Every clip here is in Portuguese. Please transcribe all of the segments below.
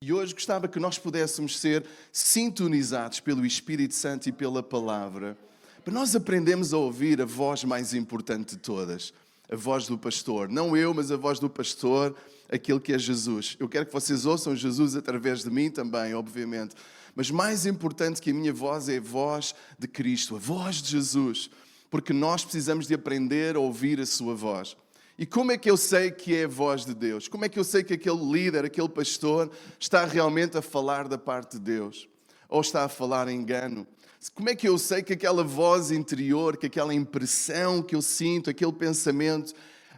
E hoje gostava que nós pudéssemos ser sintonizados pelo Espírito Santo e pela Palavra, para nós aprendermos a ouvir a voz mais importante de todas, a voz do pastor. Não eu, mas a voz do pastor, aquele que é Jesus. Eu quero que vocês ouçam Jesus através de mim também, obviamente. Mas mais importante que a minha voz é a voz de Cristo, a voz de Jesus, porque nós precisamos de aprender a ouvir a sua voz. E como é que eu sei que é a voz de Deus? Como é que eu sei que aquele líder, aquele pastor, está realmente a falar da parte de Deus? Ou está a falar engano? Como é que eu sei que aquela voz interior, que aquela impressão que eu sinto, aquele pensamento,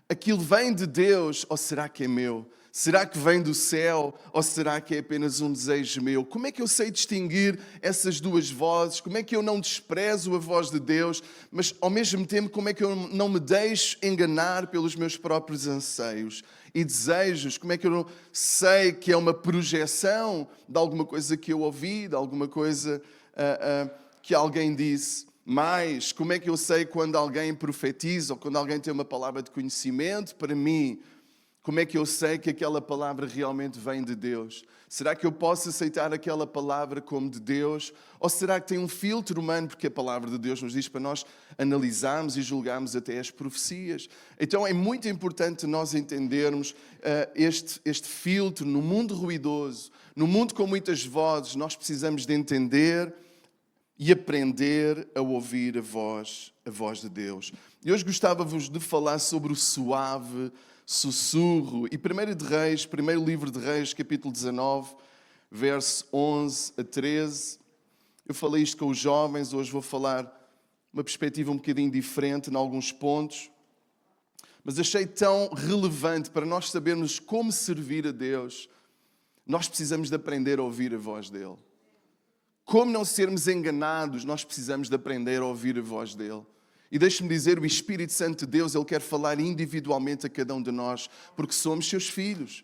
aquilo vem de Deus ou será que é meu? Será que vem do céu ou será que é apenas um desejo meu? Como é que eu sei distinguir essas duas vozes? Como é que eu não desprezo a voz de Deus, mas ao mesmo tempo como é que eu não me deixo enganar pelos meus próprios anseios e desejos? Como é que eu não sei que é uma projeção de alguma coisa que eu ouvi, de alguma coisa que alguém disse? Mas como é que eu sei quando alguém profetiza ou quando alguém tem uma palavra de conhecimento para mim? Como é que eu sei que aquela palavra realmente vem de Deus? Será que eu posso aceitar aquela palavra como de Deus? Ou será que tem um filtro humano? Porque a palavra de Deus nos diz para nós analisarmos e julgarmos até as profecias. Então é muito importante nós entendermos este filtro no mundo ruidoso, no mundo com muitas vozes. Nós precisamos de entender e aprender a ouvir a voz de Deus. E hoje gostava-vos de falar sobre o suave sussurro. E primeiro livro de Reis, capítulo 19, verso 11 a 13. Eu falei isto com os jovens, hoje vou falar uma perspectiva um bocadinho diferente em alguns pontos. Mas achei tão relevante para nós sabermos como servir a Deus. Nós precisamos de aprender a ouvir a voz dEle. Como não sermos enganados, nós precisamos de aprender a ouvir a voz dEle. E deixe-me dizer, o Espírito Santo de Deus, Ele quer falar individualmente a cada um de nós, porque somos seus filhos.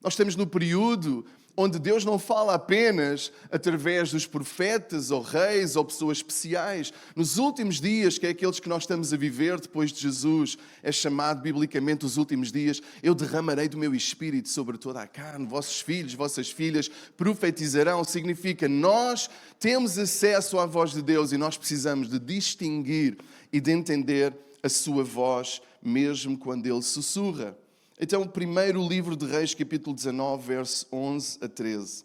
Nós estamos no período onde Deus não fala apenas através dos profetas, ou reis, ou pessoas especiais. Nos últimos dias, que é aqueles que nós estamos a viver depois de Jesus, é chamado biblicamente os últimos dias, eu derramarei do meu Espírito sobre toda a carne, vossos filhos, vossas filhas profetizarão. Significa, nós temos acesso à voz de Deus e nós precisamos de distinguir e de entender a sua voz, mesmo quando Ele sussurra. Então, o primeiro livro de Reis, capítulo 19, verso 11 a 13.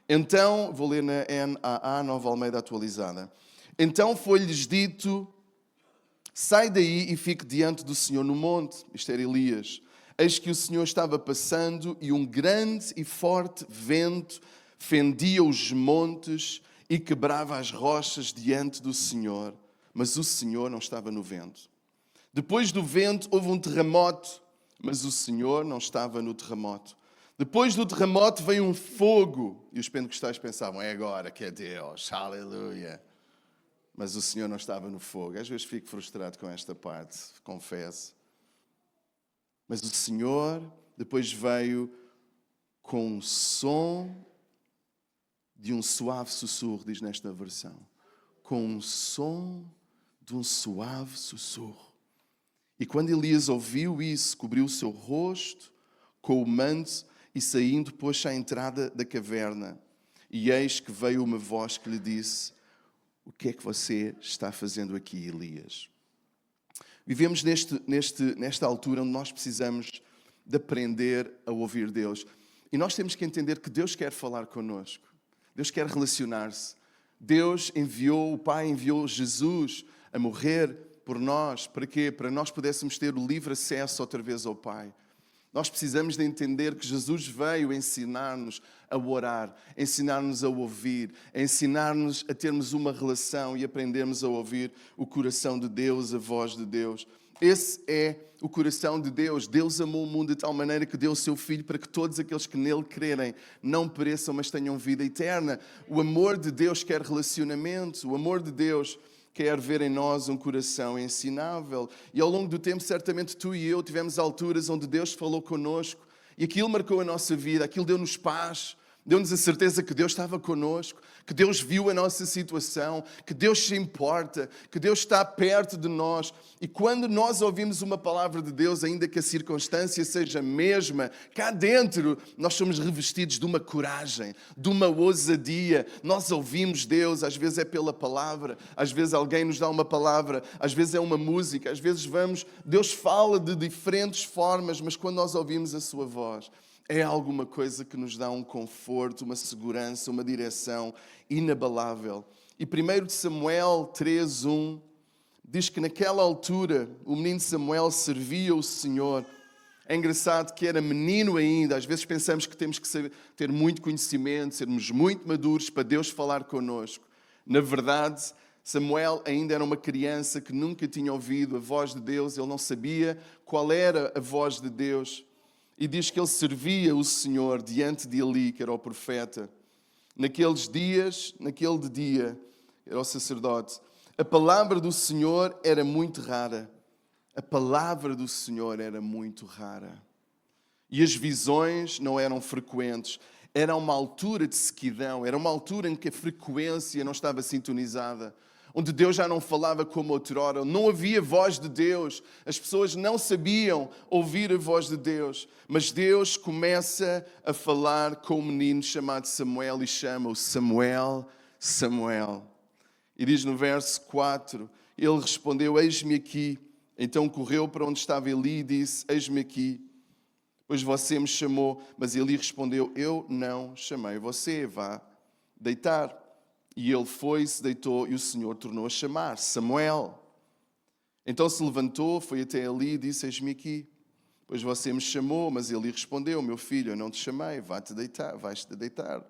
Então, vou ler na NAA, Nova Almeida Atualizada. Então foi-lhes dito, sai daí e fique diante do Senhor no monte. Isto era Elias. Eis que o Senhor estava passando e um grande e forte vento fendia os montes e quebrava as rochas diante do Senhor. Mas o Senhor não estava no vento. Depois do vento houve um terremoto, mas o Senhor não estava no terremoto. Depois do terremoto veio um fogo. E os pentecostais pensavam, é agora que é Deus, aleluia. Mas o Senhor não estava no fogo. Às vezes fico frustrado com esta parte, confesso. Mas o Senhor depois veio com um som de um suave sussurro, diz nesta versão. Com um som de um suave sussurro. E quando Elias ouviu isso, cobriu o seu rosto com o manto e saindo pôs-se à entrada da caverna. E eis que veio uma voz que lhe disse, o que é que você está fazendo aqui, Elias? Vivemos nesta altura onde nós precisamos de aprender a ouvir Deus. E nós temos que entender que Deus quer falar connosco. Deus quer relacionar-se. Deus enviou, o Pai enviou Jesus a morrer por nós. Para quê? Para nós pudéssemos ter o livre acesso outra vez ao Pai. Nós precisamos de entender que Jesus veio ensinar-nos a orar, ensinar-nos a ouvir, ensinar-nos a termos uma relação e aprendermos a ouvir o coração de Deus, a voz de Deus. Esse é o coração de Deus. Deus amou o mundo de tal maneira que deu o seu Filho para que todos aqueles que nele crerem não pereçam, mas tenham vida eterna. O amor de Deus quer relacionamento. O amor de Deus quer ver em nós um coração ensinável. E ao longo do tempo, certamente tu e eu tivemos alturas onde Deus falou connosco e aquilo marcou a nossa vida, aquilo deu-nos paz, Deu-nos a certeza que Deus estava connosco, que Deus viu a nossa situação, que Deus se importa, que Deus está perto de nós. E quando nós ouvimos uma palavra de Deus, ainda que a circunstância seja a mesma, cá dentro nós somos revestidos de uma coragem, de uma ousadia. Nós ouvimos Deus, às vezes é pela palavra, às vezes alguém nos dá uma palavra, às vezes é uma música, às vezes Deus fala de diferentes formas, mas quando nós ouvimos a sua voz, é alguma coisa que nos dá um conforto, uma segurança, uma direção inabalável. E 1 Samuel 3:1 diz que naquela altura o menino Samuel servia o Senhor. É engraçado que era menino ainda. Às vezes pensamos que temos que ter muito conhecimento, sermos muito maduros para Deus falar connosco. Na verdade, Samuel ainda era uma criança que nunca tinha ouvido a voz de Deus. Ele não sabia qual era a voz de Deus. E diz que ele servia o Senhor diante de Eli, que era o profeta. Naquele dia, era o sacerdote, a palavra do Senhor era muito rara. A palavra do Senhor era muito rara. E as visões não eram frequentes. Era uma altura de sequidão, era uma altura em que a frequência não estava sintonizada, onde Deus já não falava como outrora, não havia voz de Deus, as pessoas não sabiam ouvir a voz de Deus, mas Deus começa a falar com um menino chamado Samuel e chama-o Samuel, Samuel. E diz no verso 4, ele respondeu, eis-me aqui. Então correu para onde estava Eli e disse, eis-me aqui. Pois você me chamou, mas Eli respondeu, eu não chamei você, vá deitar. E ele foi, se deitou, e o Senhor tornou a chamar, Samuel. Então se levantou, foi até Eli e disse, eis-me aqui. Pois você me chamou, mas Eli respondeu, meu filho, eu não te chamei, vais-te deitar.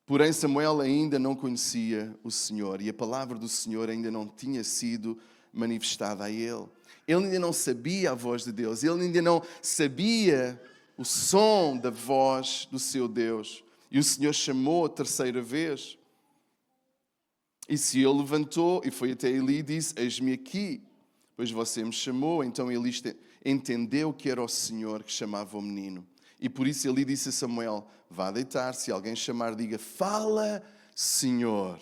Porém Samuel ainda não conhecia o Senhor, e a palavra do Senhor ainda não tinha sido manifestada a ele. Ele ainda não sabia a voz de Deus, ele ainda não sabia o som da voz do seu Deus. E o Senhor chamou a terceira vez. E se ele levantou e foi até Eli e disse, eis-me aqui, pois você me chamou. Então Eli entendeu que era o Senhor que chamava o menino. E por isso Eli disse a Samuel, vá deitar, se alguém chamar, diga, fala, Senhor.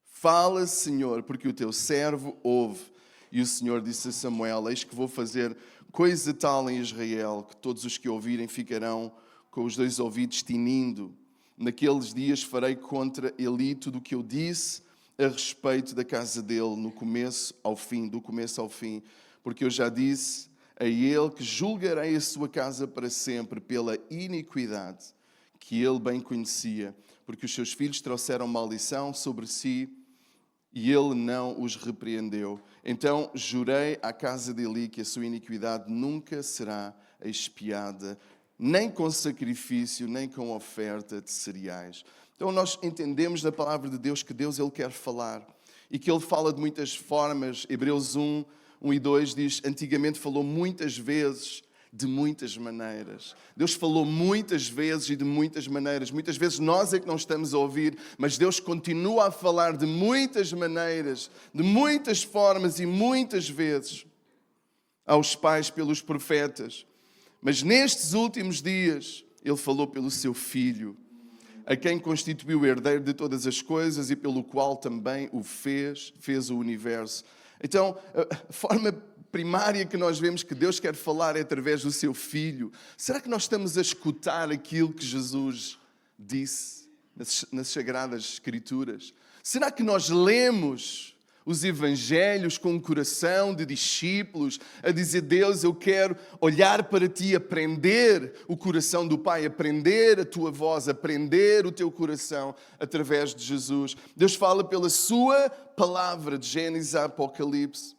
Fala, Senhor, porque o teu servo ouve. E o Senhor disse a Samuel, eis que vou fazer coisa tal em Israel, que todos os que ouvirem ficarão com os dois ouvidos tinindo. Naqueles dias farei contra Eli tudo o que eu disse a respeito da casa dele, do começo ao fim, porque eu já disse a ele que julgarei a sua casa para sempre pela iniquidade que ele bem conhecia, porque os seus filhos trouxeram maldição sobre si e ele não os repreendeu. Então jurei à casa de Eli que a sua iniquidade nunca será expiada, nem com sacrifício, nem com oferta de cereais. Então nós entendemos da palavra de Deus que Deus ele quer falar e que ele fala de muitas formas. Hebreus 1 e 2 diz, antigamente falou muitas vezes, de muitas maneiras. Deus falou muitas vezes e de muitas maneiras. Muitas vezes nós é que não estamos a ouvir, mas Deus continua a falar de muitas maneiras, de muitas formas e muitas vezes aos pais pelos profetas. Mas nestes últimos dias, Ele falou pelo seu Filho, a quem constituiu o herdeiro de todas as coisas e pelo qual também o fez o universo. Então, a forma primária que nós vemos que Deus quer falar é através do seu Filho. Será que nós estamos a escutar aquilo que Jesus disse nas Sagradas Escrituras? Será que nós lemos os evangelhos com um coração de discípulos, a dizer, Deus, eu quero olhar para ti, aprender o coração do Pai, aprender a tua voz, aprender o teu coração através de Jesus. Deus fala pela sua palavra, de Gênesis a Apocalipse.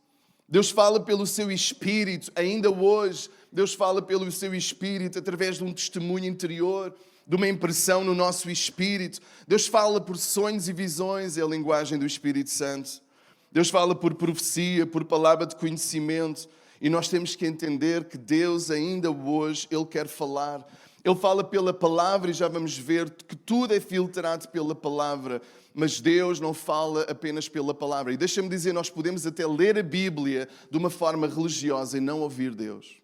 Deus fala pelo seu Espírito, ainda hoje, Deus fala pelo seu Espírito através de um testemunho interior, de uma impressão no nosso espírito. Deus fala por sonhos e visões, é a linguagem do Espírito Santo. Deus fala por profecia, por palavra de conhecimento. E nós temos que entender que Deus ainda hoje, Ele quer falar. Ele fala pela palavra e já vamos ver que tudo é filtrado pela palavra. Mas Deus não fala apenas pela palavra. E deixa-me dizer, nós podemos até ler a Bíblia de uma forma religiosa e não ouvir Deus.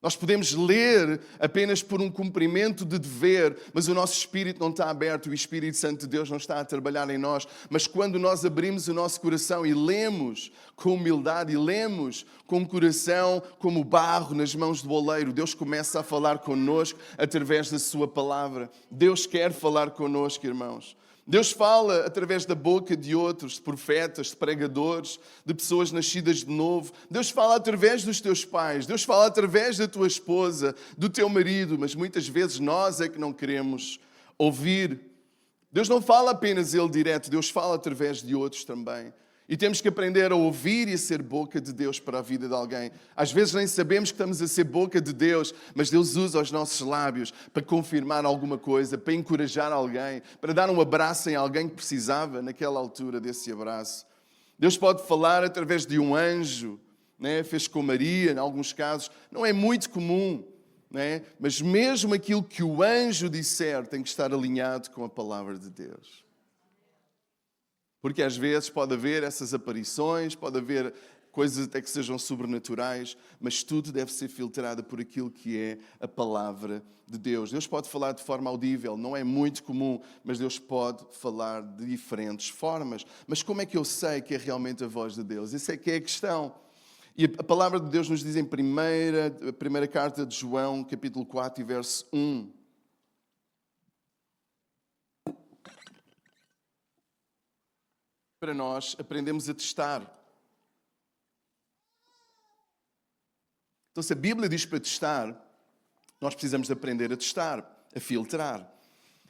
Nós podemos ler apenas por um cumprimento de dever, mas o nosso espírito não está aberto, o Espírito Santo de Deus não está a trabalhar em nós. Mas quando nós abrimos o nosso coração e lemos com humildade e lemos com o coração como barro nas mãos do oleiro, Deus começa a falar connosco através da sua palavra. Deus quer falar connosco, irmãos. Deus fala através da boca de outros, de profetas, de pregadores, de pessoas nascidas de novo. Deus fala através dos teus pais. Deus fala através da tua esposa, do teu marido. Mas muitas vezes nós é que não queremos ouvir. Deus não fala apenas Ele direto. Deus fala através de outros também. E temos que aprender a ouvir e a ser boca de Deus para a vida de alguém. Às vezes nem sabemos que estamos a ser boca de Deus, mas Deus usa os nossos lábios para confirmar alguma coisa, para encorajar alguém, para dar um abraço em alguém que precisava naquela altura desse abraço. Deus pode falar através de um anjo, né? Fez com Maria, em alguns casos. Não é muito comum, né? Mas mesmo aquilo que o anjo disser tem que estar alinhado com a palavra de Deus. Porque às vezes pode haver essas aparições, pode haver coisas até que sejam sobrenaturais, mas tudo deve ser filtrado por aquilo que é a palavra de Deus. Deus pode falar de forma audível, não é muito comum, mas Deus pode falar de diferentes formas. Mas como é que eu sei que é realmente a voz de Deus? Essa é que é a questão. E a palavra de Deus nos diz em primeira carta de João, capítulo 4 e verso 1. Para nós aprendemos a testar. Então, se a Bíblia diz para testar, nós precisamos de aprender a testar, a filtrar.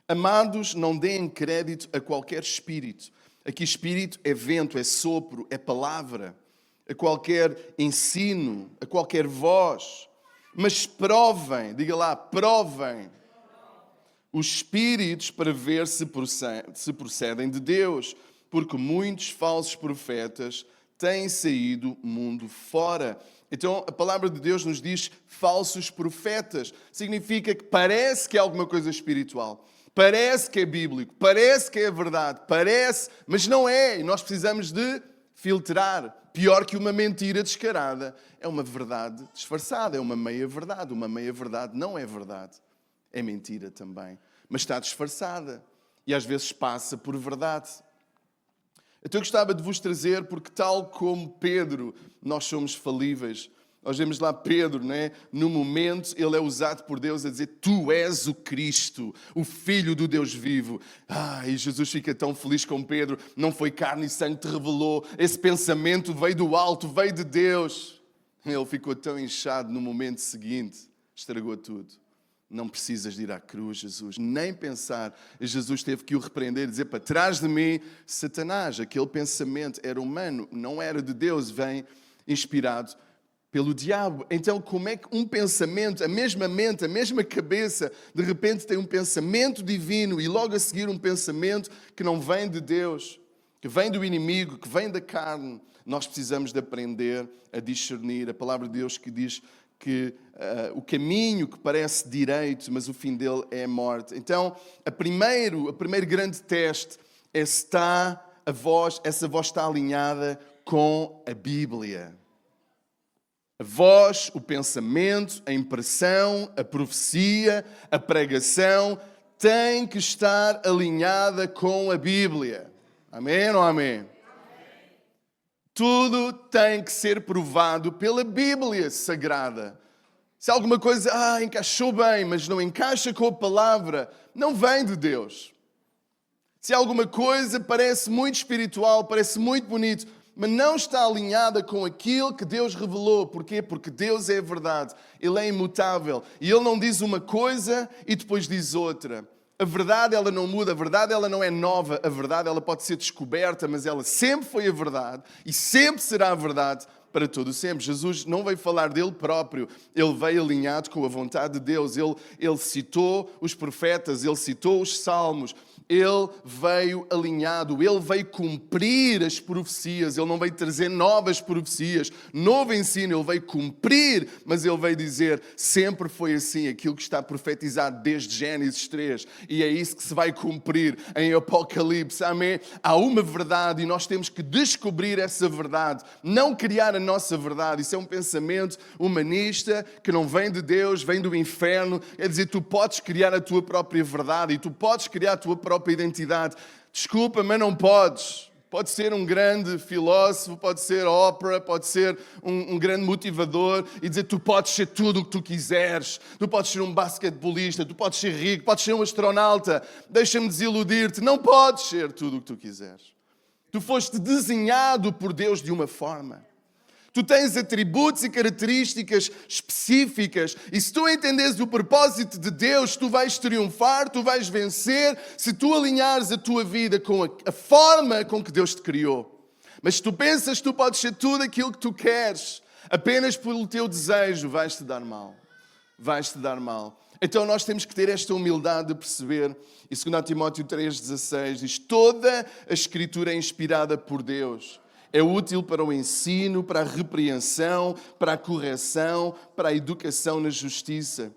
Amados, não deem crédito a qualquer espírito. Aqui espírito é vento, é sopro, é palavra, a qualquer ensino, a qualquer voz. Mas provem, diga lá, provem os espíritos para ver se procedem de Deus. Porque muitos falsos profetas têm saído mundo fora. Então, a palavra de Deus nos diz falsos profetas. Significa que parece que é alguma coisa espiritual. Parece que é bíblico. Parece que é verdade. Parece, mas não é. E nós precisamos de filtrar. Pior que uma mentira descarada é uma verdade disfarçada. É uma meia-verdade. Uma meia-verdade não é verdade. É mentira também. Mas está disfarçada. E às vezes passa por verdade. Então eu gostava de vos trazer, porque tal como Pedro, nós somos falíveis. Nós vemos lá Pedro, né? No momento, ele é usado por Deus a dizer: Tu és o Cristo, o Filho do Deus vivo. E Jesus fica tão feliz com Pedro. Não foi carne e sangue que te revelou. Esse pensamento veio do alto, veio de Deus. Ele ficou tão inchado no momento seguinte. Estragou tudo. Não precisas de ir à cruz, Jesus, nem pensar. E Jesus teve que o repreender e dizer: para trás de mim, Satanás. Aquele pensamento era humano, não era de Deus, vem inspirado pelo diabo. Então, como é que um pensamento, a mesma mente, a mesma cabeça, de repente tem um pensamento divino e logo a seguir um pensamento que não vem de Deus, que vem do inimigo, que vem da carne? Nós precisamos de aprender a discernir. A palavra de Deus que diz que o caminho que parece direito, mas o fim dele é a morte. Então, o primeiro grande teste é se essa voz está alinhada com a Bíblia. A voz, o pensamento, a impressão, a profecia, a pregação tem que estar alinhada com a Bíblia. Amém ou amém? Tudo tem que ser provado pela Bíblia Sagrada. Se alguma coisa encaixou bem, mas não encaixa com a palavra, não vem de Deus. Se alguma coisa parece muito espiritual, parece muito bonito, mas não está alinhada com aquilo que Deus revelou. Porquê? Porque Deus é a verdade. Ele é imutável. E Ele não diz uma coisa e depois diz outra. A verdade, ela não muda, a verdade, ela não é nova, a verdade, ela pode ser descoberta, mas ela sempre foi a verdade e sempre será a verdade para todo sempre. Jesus não veio falar dele próprio, ele veio alinhado com a vontade de Deus. Ele citou os profetas, ele citou os salmos, Ele veio alinhado, Ele veio cumprir as profecias, Ele não veio trazer novas profecias, novo ensino, Ele veio cumprir, mas Ele veio dizer, sempre foi assim, aquilo que está profetizado desde Gênesis 3, e é isso que se vai cumprir em Apocalipse, amém? Há uma verdade e nós temos que descobrir essa verdade, não criar a nossa verdade. Isso é um pensamento humanista que não vem de Deus, vem do inferno, é dizer, tu podes criar a tua própria verdade e tu podes criar a tua própria identidade. Desculpa, mas não podes. Pode ser um grande filósofo, pode ser ópera, pode ser um grande motivador e dizer tu podes ser tudo o que tu quiseres. Tu podes ser um basquetebolista, tu podes ser rico, podes ser um astronauta. Deixa-me desiludir-te. Não podes ser tudo o que tu quiseres. Tu foste desenhado por Deus de uma forma. Tu tens atributos e características específicas e se tu entenderes o propósito de Deus, tu vais triunfar, tu vais vencer, se tu alinhares a tua vida com a forma com que Deus te criou. Mas se tu pensas que tu podes ser tudo aquilo que tu queres, apenas pelo teu desejo, vais-te dar mal. Vais-te dar mal. Então nós temos que ter esta humildade de perceber, e 2 Timóteo 3,16 diz, toda a Escritura é inspirada por Deus. É útil para o ensino, para a repreensão, para a correção, para a educação na justiça.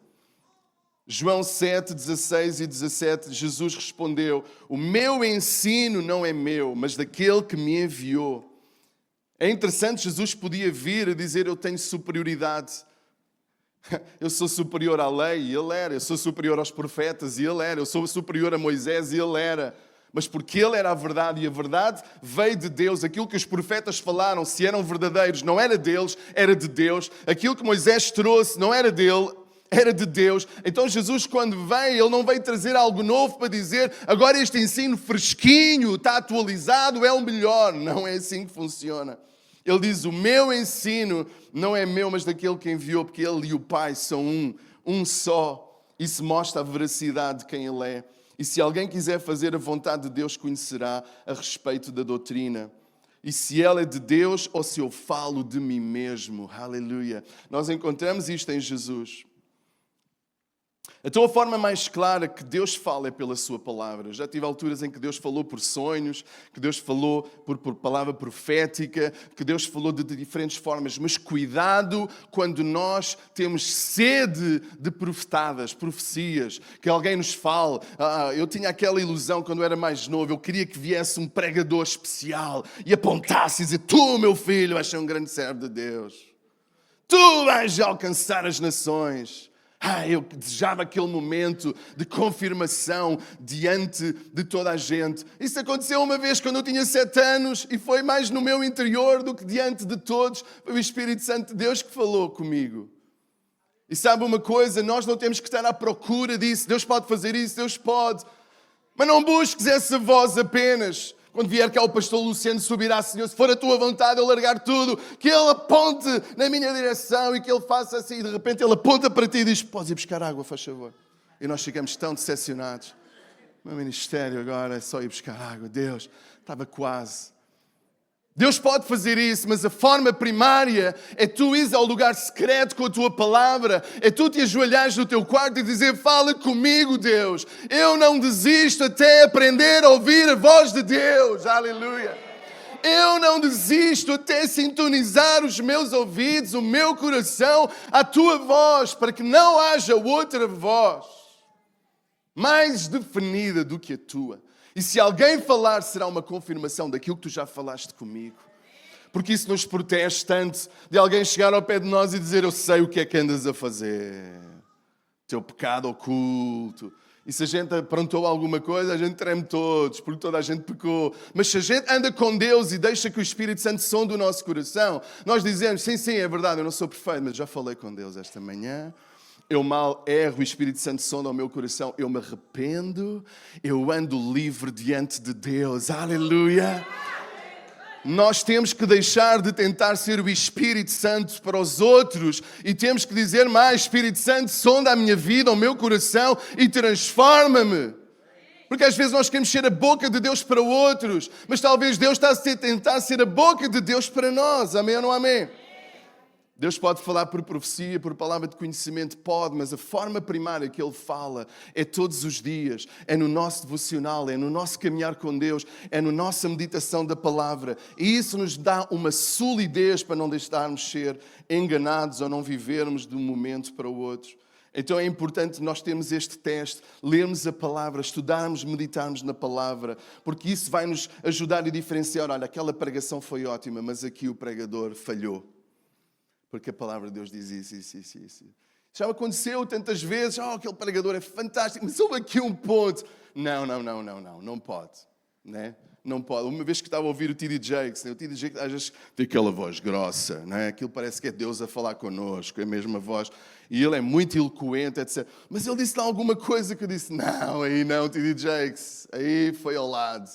João 7, 16 e 17, Jesus respondeu, o meu ensino não é meu, mas daquele que me enviou. É interessante, Jesus podia vir a dizer, eu tenho superioridade. Eu sou superior à lei, e ele era. Eu sou superior aos profetas, e ele era. Eu sou superior a Moisés, e ele era. Mas porque ele era a verdade e a verdade veio de Deus. Aquilo que os profetas falaram, se eram verdadeiros, não era deles, era de Deus. Aquilo que Moisés trouxe não era dele, era de Deus. Então Jesus, quando veio, ele não veio trazer algo novo para dizer agora este ensino fresquinho, está atualizado, é o melhor. Não é assim que funciona. Ele diz, o meu ensino não é meu, mas daquele que enviou, porque ele e o Pai são um só. Isso mostra a veracidade de quem ele é. E se alguém quiser fazer a vontade de Deus, conhecerá a respeito da doutrina. E se ela é de Deus ou se eu falo de mim mesmo. Aleluia. Nós encontramos isto em Jesus. Então a forma mais clara que Deus fala é pela sua palavra. Já tive alturas em que Deus falou por sonhos, que Deus falou por palavra profética, que Deus falou de diferentes formas. Mas cuidado quando nós temos sede de profecias, que alguém nos fale. Eu tinha aquela ilusão quando eu era mais novo, eu queria que viesse um pregador especial e apontasse e dizer, tu, meu filho, vais ser um grande servo de Deus. Tu vais alcançar as nações. Eu desejava aquele momento de confirmação diante de toda a gente. Isso aconteceu uma vez quando eu tinha 7 anos e foi mais no meu interior do que diante de todos. Foi o Espírito Santo de Deus que falou comigo. E sabe uma coisa? Nós não temos que estar à procura disso. Deus pode fazer isso, Deus pode. Mas não busques essa voz apenas. Quando vier cá o pastor Luciano subirá, Senhor, se for a tua vontade eu largar tudo, que ele aponte na minha direção e que ele faça assim, e de repente ele aponta para ti e diz, podes ir buscar água, faz favor. E nós ficamos tão decepcionados. O meu ministério agora é só ir buscar água. Deus, estava quase. Deus pode fazer isso, mas a forma primária é tu ires ao lugar secreto com a tua palavra, é tu te ajoelhares no teu quarto e dizer, fala comigo, Deus. Eu não desisto até aprender a ouvir a voz de Deus. Aleluia. Eu não desisto até sintonizar os meus ouvidos, o meu coração, à tua voz, para que não haja outra voz mais definida do que a tua. E se alguém falar, será uma confirmação daquilo que tu já falaste comigo. Porque isso nos protege tanto de alguém chegar ao pé de nós e dizer, eu sei o que é que andas a fazer. Teu pecado oculto. E se a gente aprontou alguma coisa, a gente treme todos, porque toda a gente pecou. Mas se a gente anda com Deus e deixa que o Espírito Santo sonde o nosso coração, nós dizemos, sim, é verdade, eu não sou perfeito, mas já falei com Deus esta manhã. Eu mal erro, o Espírito Santo sonda o meu coração, eu me arrependo, eu ando livre diante de Deus. Aleluia! Nós temos que deixar de tentar ser o Espírito Santo para os outros e temos que dizer mais, Espírito Santo, sonda a minha vida, o meu coração e transforma-me. Porque às vezes nós queremos ser a boca de Deus para outros, mas talvez Deus está a tentar ser a boca de Deus para nós. Amém ou não amém? Deus pode falar por profecia, por palavra de conhecimento, pode, mas a forma primária que Ele fala é todos os dias, é no nosso devocional, é no nosso caminhar com Deus, é na nossa meditação da palavra. E isso nos dá uma solidez para não deixarmos ser enganados ou não vivermos de um momento para o outro. Então é importante nós termos este teste, lermos a palavra, estudarmos, meditarmos na palavra, porque isso vai nos ajudar a diferenciar, olha, aquela pregação foi ótima, mas aqui o pregador falhou. Porque a palavra de Deus diz isso. Já aconteceu tantas vezes, aquele pregador é fantástico, mas houve aqui um ponto. Não pode. Né? Não pode. Uma vez que estava a ouvir o T.D. Jakes, né? O T.D. Jakes às vezes tem aquela voz grossa, né? Aquilo parece que é Deus a falar connosco, é a mesma voz. E ele é muito eloquente, etc. Mas ele disse lá alguma coisa que eu disse, não, T.D. Jakes, aí foi ao lado.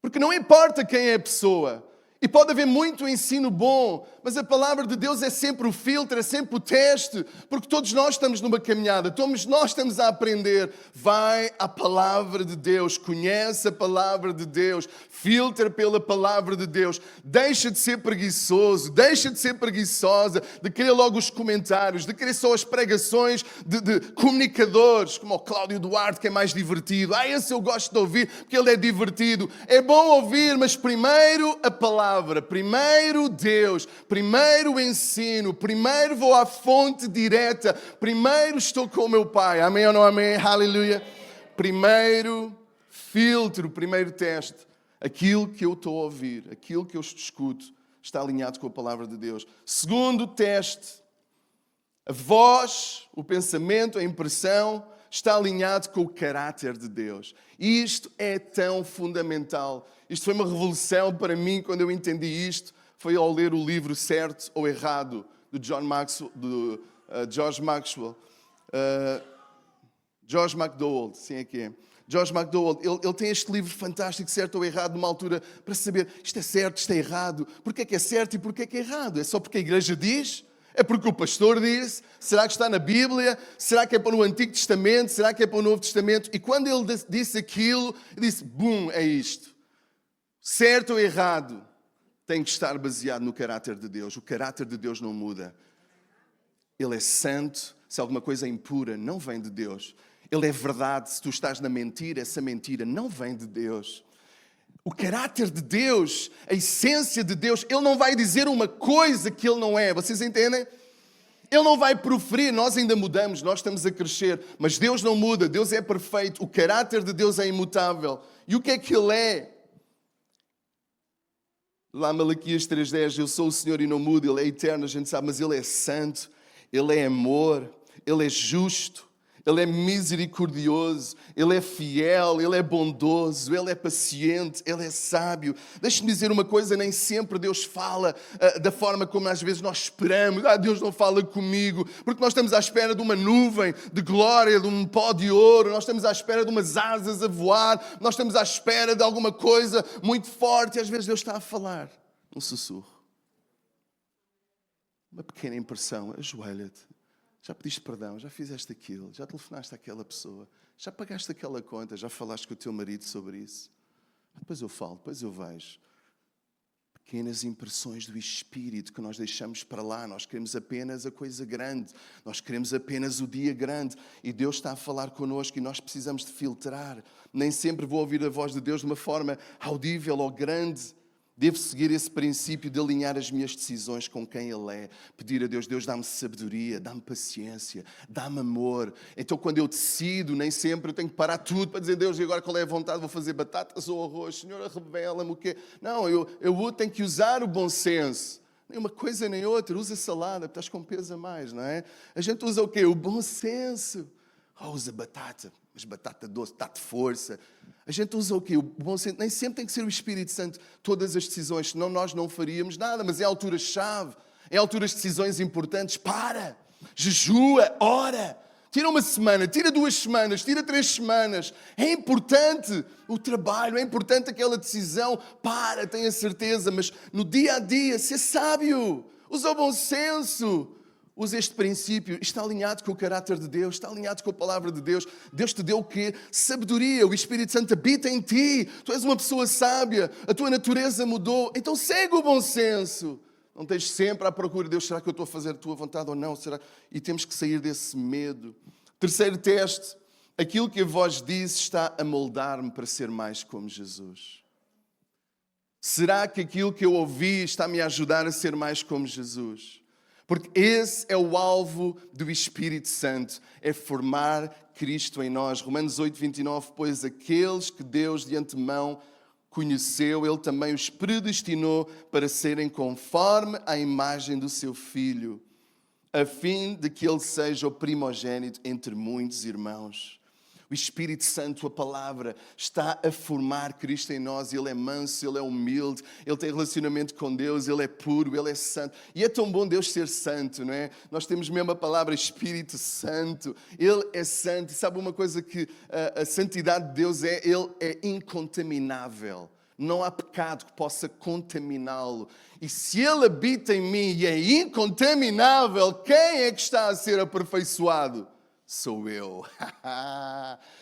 Porque não importa quem é a pessoa. E pode haver muito ensino bom, mas a palavra de Deus é sempre o filtro, é sempre o teste, porque todos nós estamos numa caminhada, todos nós estamos a aprender. Vai à palavra de Deus, conhece a palavra de Deus, filtra pela palavra de Deus, deixa de ser preguiçoso, deixa de ser preguiçosa, de querer logo os comentários, de querer só as pregações de comunicadores, como o Cláudio Duarte, que é mais divertido. Esse eu gosto de ouvir, porque ele é divertido. É bom ouvir, mas primeiro a palavra. Primeiro Deus, primeiro o ensino, primeiro vou à fonte direta, primeiro estou com o meu Pai, amém ou não amém? Aleluia. Primeiro filtro, primeiro teste, aquilo que eu estou a ouvir, aquilo que eu escuto, está alinhado com a palavra de Deus. Segundo teste, a voz, o pensamento, a impressão, está alinhado com o caráter de Deus. E isto é tão fundamental. Isto foi uma revolução para mim quando eu entendi isto. Foi ao ler o livro Certo ou Errado, de George Maxwell. George MacDonald, sim é que é. George MacDonald, ele tem este livro fantástico, Certo ou Errado, numa altura, para saber, isto é certo, isto é errado. Porquê é que é certo e porquê é que é errado? É só porque a igreja diz? É porque o pastor disse? Será que está na Bíblia? Será que é para o Antigo Testamento? Será que é para o Novo Testamento? E quando ele disse aquilo, ele disse, é isto. Certo ou errado, tem que estar baseado no caráter de Deus. O caráter de Deus não muda. Ele é santo. Se alguma coisa é impura, não vem de Deus. Ele é verdade. Se tu estás na mentira, essa mentira não vem de Deus. O caráter de Deus, a essência de Deus, Ele não vai dizer uma coisa que Ele não é. Vocês entendem? Ele não vai proferir, nós ainda mudamos, nós estamos a crescer, mas Deus não muda, Deus é perfeito, o caráter de Deus é imutável. E o que é que Ele é? Lá Malaquias 3:10, eu sou o Senhor e não mudo, Ele é eterno, a gente sabe, mas Ele é santo, Ele é amor, Ele é justo. Ele é misericordioso, Ele é fiel, Ele é bondoso, Ele é paciente, Ele é sábio. Deixe-me dizer uma coisa, nem sempre Deus fala da forma como às vezes nós esperamos. Deus não fala comigo, porque nós estamos à espera de uma nuvem de glória, de um pó de ouro, nós estamos à espera de umas asas a voar, nós estamos à espera de alguma coisa muito forte e às vezes Deus está a falar um sussurro. Uma pequena impressão, ajoelha-te. Já pediste perdão, já fizeste aquilo, já telefonaste àquela pessoa, já pagaste aquela conta, já falaste com o teu marido sobre isso. Depois eu falo, depois eu vejo. Pequenas impressões do Espírito que nós deixamos para lá. Nós queremos apenas a coisa grande, nós queremos apenas o dia grande. E Deus está a falar connosco e nós precisamos de filtrar. Nem sempre vou ouvir a voz de Deus de uma forma audível ou grande. Devo seguir esse princípio de alinhar as minhas decisões com quem Ele é. Pedir a Deus, Deus dá-me sabedoria, dá-me paciência, dá-me amor. Então quando eu decido, nem sempre eu tenho que parar tudo para dizer, Deus, e agora qual é a vontade? Vou fazer batatas ou arroz? Senhor, revela-me o quê? Não, eu tenho que usar o bom senso. Nem uma coisa nem outra. Usa salada, porque estás com peso a mais, não é? A gente usa o quê? O bom senso. Usa batata, mas batata doce, dá-te força. A gente usa o quê? O bom senso. Nem sempre tem que ser o Espírito Santo todas as decisões, senão nós não faríamos nada. Mas é alturas-chave, é alturas de decisões importantes. Para, jejua, ora. Tira uma semana, tira 2 semanas, tira 3 semanas. É importante o trabalho, é importante aquela decisão. Para, tenha certeza, mas no dia a dia, ser sábio. Usa o bom senso. Usa este princípio, está alinhado com o caráter de Deus, está alinhado com a palavra de Deus. Deus te deu o quê? Sabedoria, o Espírito Santo habita em ti. Tu és uma pessoa sábia, a tua natureza mudou. Então segue o bom senso. Não estejas sempre à procura de Deus, será que eu estou a fazer a tua vontade ou não? Será? E temos que sair desse medo. Terceiro teste, aquilo que a voz diz está a moldar-me para ser mais como Jesus. Será que aquilo que eu ouvi está-me a ajudar a ser mais como Jesus? Porque esse é o alvo do Espírito Santo, é formar Cristo em nós. Romanos 8, 29, pois aqueles que Deus de antemão conheceu, Ele também os predestinou para serem conforme à imagem do seu Filho, a fim de que Ele seja o primogênito entre muitos irmãos. O Espírito Santo, a palavra, está a formar Cristo em nós. Ele é manso, Ele é humilde, Ele tem relacionamento com Deus, Ele é puro, Ele é santo. E é tão bom Deus ser santo, não é? Nós temos mesmo a palavra Espírito Santo. Ele é santo. E sabe uma coisa que a santidade de Deus é? Ele é incontaminável. Não há pecado que possa contaminá-lo. E se Ele habita em mim e é incontaminável, quem é que está a ser aperfeiçoado? Sou eu.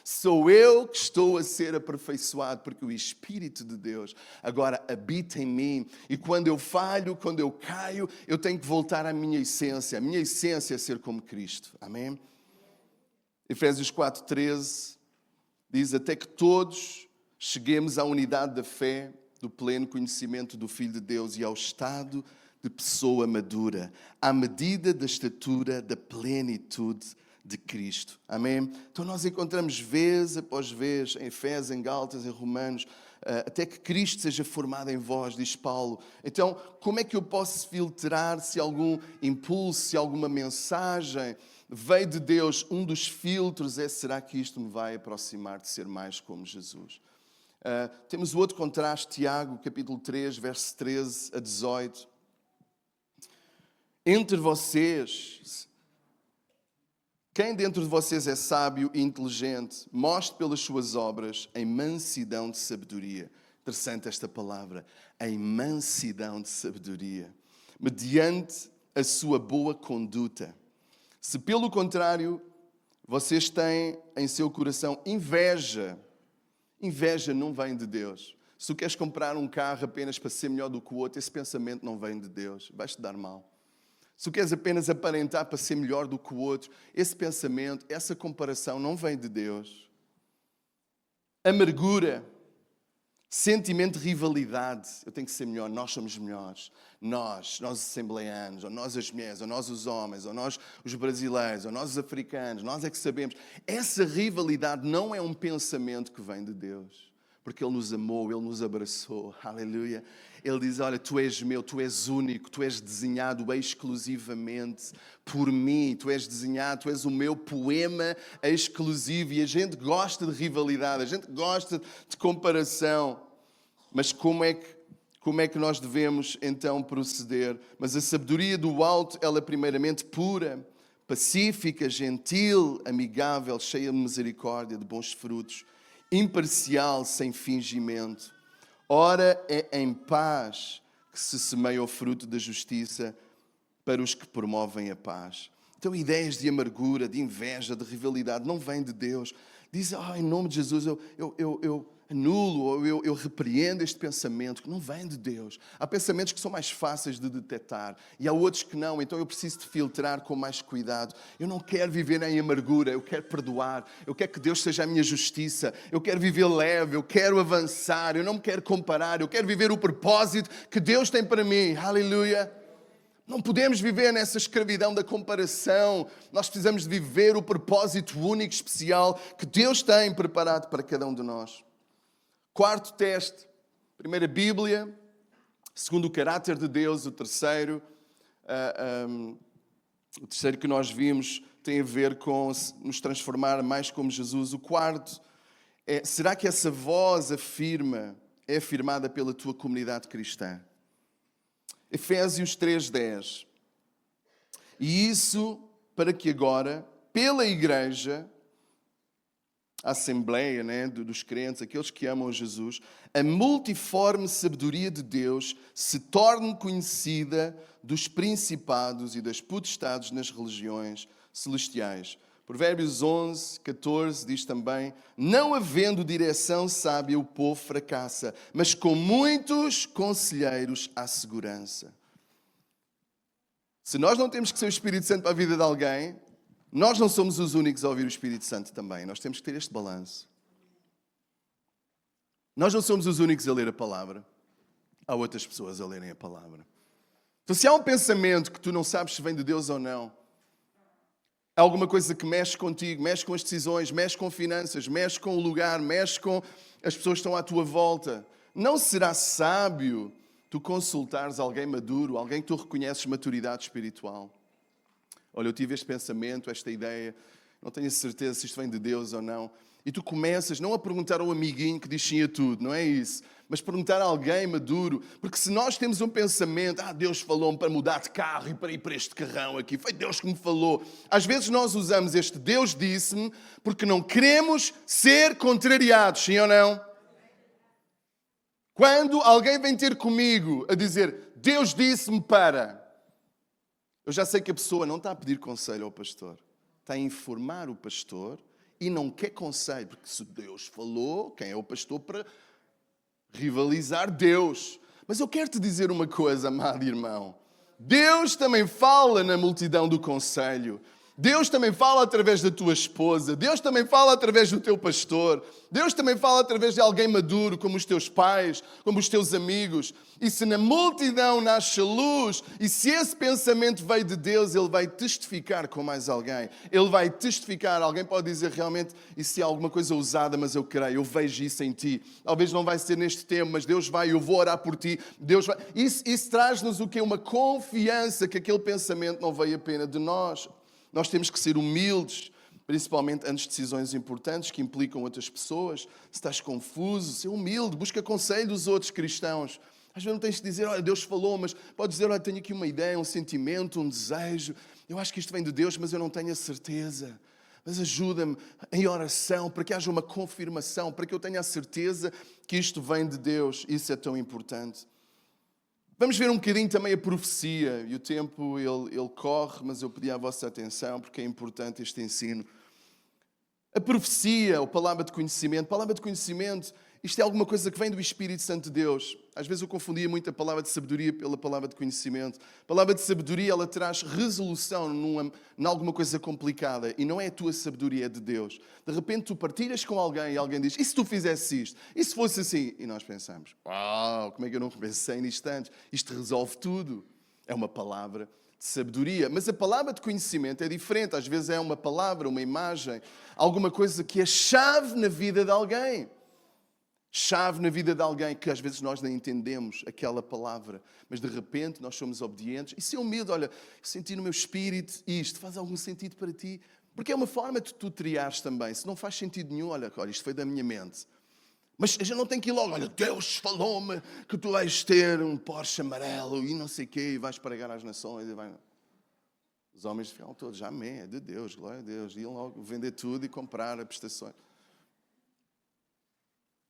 Sou eu que estou a ser aperfeiçoado, porque o Espírito de Deus agora habita em mim. E quando eu falho, quando eu caio, eu tenho que voltar à minha essência. A minha essência é ser como Cristo. Amém? Efésios 4:13 diz, até que todos cheguemos à unidade da fé, do pleno conhecimento do Filho de Deus e ao estado de pessoa madura, à medida da estatura da plenitude de Cristo. Amém? Então nós encontramos vez após vez em Efésios, em Gálatas, em Romanos, até que Cristo seja formado em vós, diz Paulo. Então, como é que eu posso filtrar se algum impulso, se alguma mensagem veio de Deus? Um dos filtros é, será que isto me vai aproximar de ser mais como Jesus? Temos o outro contraste, Tiago, capítulo 3, verso 13 a 18. Entre vocês, quem dentro de vocês é sábio e inteligente, mostre pelas suas obras em mansidão de sabedoria. Interessante esta palavra, em mansidão de sabedoria, mediante a sua boa conduta. Se pelo contrário, vocês têm em seu coração inveja não vem de Deus. Se tu queres comprar um carro apenas para ser melhor do que o outro, esse pensamento não vem de Deus, vais-te dar mal. Se tu queres apenas aparentar para ser melhor do que o outro, esse pensamento, essa comparação não vem de Deus. Amargura, sentimento de rivalidade. Eu tenho que ser melhor, nós somos melhores. Nós assembleianos, ou nós as mulheres, ou nós os homens, ou nós os brasileiros, ou nós os africanos, nós é que sabemos. Essa rivalidade não é um pensamento que vem de Deus. Porque Ele nos amou, Ele nos abraçou. Aleluia. Ele diz, olha, tu és meu, tu és único, tu és desenhado exclusivamente por mim. Tu és desenhado, tu és o meu poema exclusivo. E a gente gosta de rivalidade, a gente gosta de comparação. Mas como é que nós devemos então proceder? Mas a sabedoria do alto, ela é primeiramente pura, pacífica, gentil, amigável, cheia de misericórdia, de bons frutos, imparcial, sem fingimento. Ora, é em paz que se semeia o fruto da justiça para os que promovem a paz. Então, ideias de amargura, de inveja, de rivalidade, não vêm de Deus. Diz, em nome de Jesus, eu anulo, ou eu repreendo este pensamento, que não vem de Deus. Há pensamentos que são mais fáceis de detectar, e há outros que não, então eu preciso de filtrar com mais cuidado. Eu não quero viver em amargura, eu quero perdoar, eu quero que Deus seja a minha justiça, eu quero viver leve, eu quero avançar, eu não me quero comparar, eu quero viver o propósito que Deus tem para mim. Aleluia! Não podemos viver nessa escravidão da comparação. Nós precisamos de viver o propósito único, especial, que Deus tem preparado para cada um de nós. Quarto teste, primeiro a Bíblia, segundo o caráter de Deus, o terceiro que nós vimos tem a ver com nos transformar mais como Jesus. O quarto é, será que essa voz é afirmada pela tua comunidade cristã? Efésios 3:10. E isso para que agora, pela igreja, a assembleia, dos crentes, aqueles que amam Jesus, a multiforme sabedoria de Deus se torne conhecida dos principados e das potestades nas religiões celestiais. Provérbios 11:14 diz também, não havendo direção sábia o povo fracassa, mas com muitos conselheiros há segurança. Se nós não temos que ser o Espírito Santo para a vida de alguém, nós não somos os únicos a ouvir o Espírito Santo também. Nós temos que ter este balanço. Nós não somos os únicos a ler a palavra. Há outras pessoas a lerem a palavra. Então, se há um pensamento que tu não sabes se vem de Deus ou não, há alguma coisa que mexe contigo, mexe com as decisões, mexe com finanças, mexe com o lugar, mexe com as pessoas que estão à tua volta, não será sábio tu consultares alguém maduro, alguém que tu reconheces maturidade espiritual? Olha, eu tive este pensamento, esta ideia, não tenho certeza se isto vem de Deus ou não. E tu começas não a perguntar ao amiguinho que diz sim a tudo, não é isso? Mas perguntar a alguém maduro. Porque se nós temos um pensamento, Deus falou-me para mudar de carro e para ir para este carrão aqui, foi Deus que me falou. Às vezes nós usamos este Deus disse-me porque não queremos ser contrariados, sim ou não? Quando alguém vem ter comigo a dizer, Deus disse-me para... Eu já sei que a pessoa não está a pedir conselho ao pastor. Está a informar o pastor e não quer conselho. Porque se Deus falou, quem é o pastor para rivalizar? Deus. Mas eu quero te dizer uma coisa, amado irmão. Deus também fala na multidão do conselho. Deus também fala através da tua esposa. Deus também fala através do teu pastor. Deus também fala através de alguém maduro, como os teus pais, como os teus amigos. E se na multidão nasce luz, e se esse pensamento veio de Deus, ele vai testificar com mais alguém. Ele vai testificar. Alguém pode dizer realmente, isso é alguma coisa ousada, mas eu creio, eu vejo isso em ti. Talvez não vai ser neste tempo, mas Deus vai, eu vou orar por ti. Deus vai. Isso traz-nos o quê? Uma confiança que aquele pensamento não veio apenas de nós. Nós temos que ser humildes, principalmente antes de decisões importantes que implicam outras pessoas. Se estás confuso, ser humilde, busca conselho dos outros cristãos. Às vezes não tens de dizer, olha, Deus falou, mas podes dizer, olha, tenho aqui uma ideia, um sentimento, um desejo. Eu acho que isto vem de Deus, mas eu não tenho a certeza. Mas ajuda-me em oração para que haja uma confirmação, para que eu tenha a certeza que isto vem de Deus. Isso é tão importante. Vamos ver um bocadinho também a profecia. E o tempo, ele corre, mas eu pedi a vossa atenção porque é importante este ensino. A profecia, ou palavra de conhecimento. Palavra de conhecimento, isto é alguma coisa que vem do Espírito Santo de Deus. Às vezes eu confundia muito a palavra de sabedoria pela palavra de conhecimento. A palavra de sabedoria, ela traz resolução em alguma coisa complicada. E não é a tua sabedoria, é de Deus. De repente tu partilhas com alguém e alguém diz, e se tu fizesse isto? E se fosse assim? E nós pensamos, uau, como é que eu não pensei nisto antes? Isto resolve tudo. É uma palavra de sabedoria. Mas a palavra de conhecimento é diferente. Às vezes é uma palavra, uma imagem, alguma coisa que é chave na vida de alguém. Chave na vida de alguém que às vezes nós nem entendemos aquela palavra, mas de repente nós somos obedientes. E ser humilde, olha, eu senti no meu espírito isto, faz algum sentido para ti? Porque é uma forma de tu triares também. Se não faz sentido nenhum, olha, isto foi da minha mente. Mas a gente não tem que ir logo, olha, Deus falou-me que tu vais ter um Porsche amarelo e não sei o quê, e vais pregar às nações. E vai... Os homens ficam todos, amém, é de Deus, glória a Deus. Iam logo vender tudo e comprar prestações.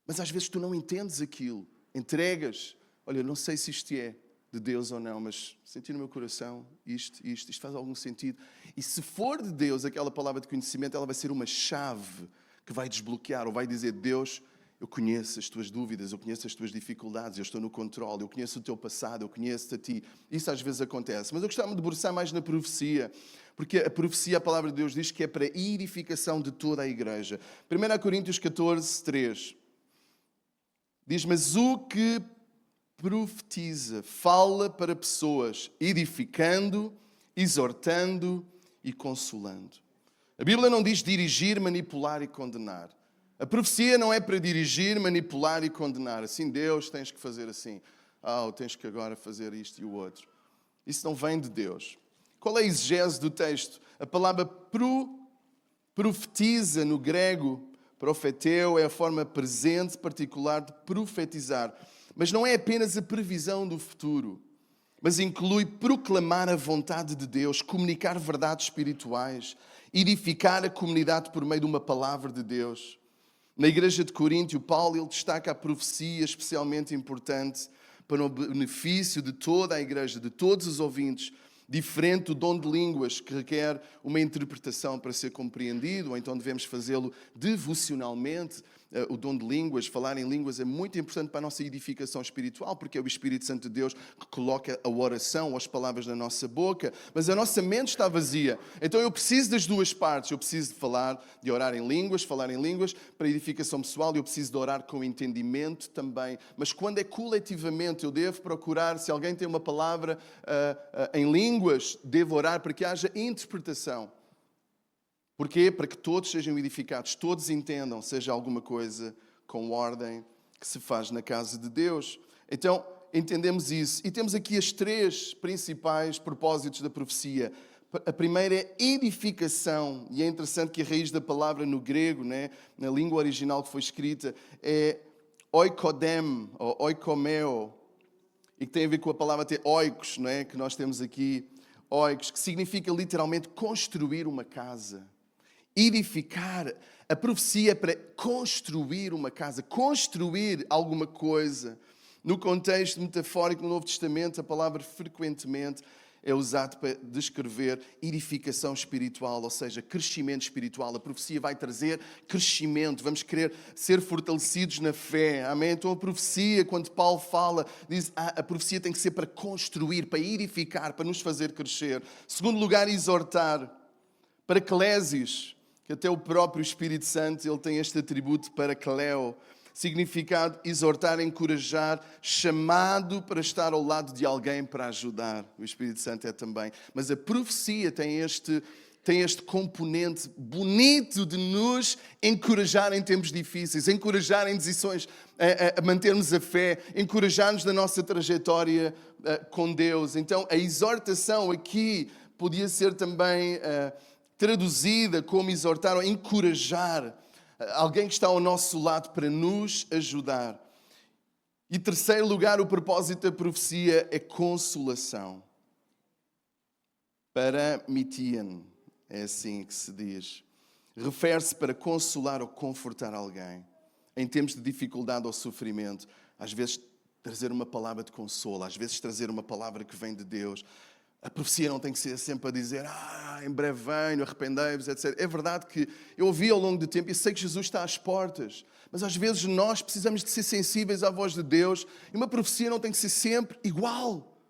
Mas às vezes tu não entendes aquilo, entregas, olha, não sei se isto é de Deus ou não, mas senti no meu coração isto faz algum sentido. E se for de Deus, aquela palavra de conhecimento, ela vai ser uma chave que vai desbloquear, ou vai dizer, Deus, eu conheço as tuas dúvidas, eu conheço as tuas dificuldades, eu estou no controle, eu conheço o teu passado, eu conheço-te a ti. Isso às vezes acontece. Mas eu gostava de debruçar mais na profecia, porque a profecia, a palavra de Deus diz que é para a edificação de toda a igreja. 1 Coríntios 14, 3. Diz, mas o que profetiza fala para pessoas, edificando, exortando e consolando. A Bíblia não diz dirigir, manipular e condenar. A profecia não é para dirigir, manipular e condenar. Assim, Deus, tens que fazer assim. Tens que agora fazer isto e o outro. Isso não vem de Deus. Qual é a exegese do texto? A palavra profetiza no grego, profeteu, é a forma presente particular de profetizar. Mas não é apenas a previsão do futuro, mas inclui proclamar a vontade de Deus, comunicar verdades espirituais, edificar a comunidade por meio de uma palavra de Deus. Na igreja de Coríntio, Paulo ele destaca a profecia especialmente importante para o benefício de toda a igreja, de todos os ouvintes, diferente do dom de línguas, que requer uma interpretação para ser compreendido, ou então devemos fazê-lo devocionalmente. o dom de línguas, falar em línguas é muito importante para a nossa edificação espiritual, porque é o Espírito Santo de Deus que coloca a oração, as palavras na nossa boca, mas a nossa mente está vazia. Então eu preciso das duas partes. Eu preciso de falar, de orar em línguas, falar em línguas para edificação pessoal, e eu preciso de orar com entendimento também. Mas quando é coletivamente, eu devo procurar, se alguém tem uma palavra em línguas, devo orar para que haja interpretação. Porquê? Para que todos sejam edificados, todos entendam, seja alguma coisa com ordem que se faz na casa de Deus. Então, entendemos isso. E temos aqui as três principais propósitos da profecia. A primeira é edificação. E é interessante que a raiz da palavra no grego, né, na língua original que foi escrita, é oikodem, ou oikomeo, e que tem a ver com a palavra até oikos, né, que nós temos aqui, oikos, que significa literalmente construir uma casa. Edificar. A profecia é para construir uma casa, construir alguma coisa. No contexto metafórico do Novo Testamento, a palavra frequentemente é usada para descrever edificação espiritual, ou seja, crescimento espiritual. A profecia vai trazer crescimento, vamos querer ser fortalecidos na fé. Amém? Então a profecia, quando Paulo fala, diz a profecia tem que ser para construir, para edificar, para nos fazer crescer. Segundo lugar, exortar. Paraclésis, que até o próprio Espírito Santo ele tem este atributo parakleo, significado exortar, encorajar, chamado para estar ao lado de alguém para ajudar. O Espírito Santo é também. Mas a profecia tem este componente bonito de nos encorajar em tempos difíceis, encorajar em decisões, a mantermos a fé, encorajar-nos na nossa trajetória com Deus. Então, a exortação aqui podia ser também traduzida como exortar ou encorajar alguém que está ao nosso lado para nos ajudar. E terceiro lugar, o propósito da profecia é consolação. Paramitian, é assim que se diz. Refere-se para consolar ou confortar alguém em tempos de dificuldade ou sofrimento. Às vezes trazer uma palavra de consolo, às vezes trazer uma palavra que vem de Deus. A profecia não tem que ser sempre a dizer em breve venho, arrependei-vos, etc. É verdade que eu ouvi ao longo do tempo e sei que Jesus está às portas, mas às vezes nós precisamos de ser sensíveis à voz de Deus e uma profecia não tem que ser sempre igual.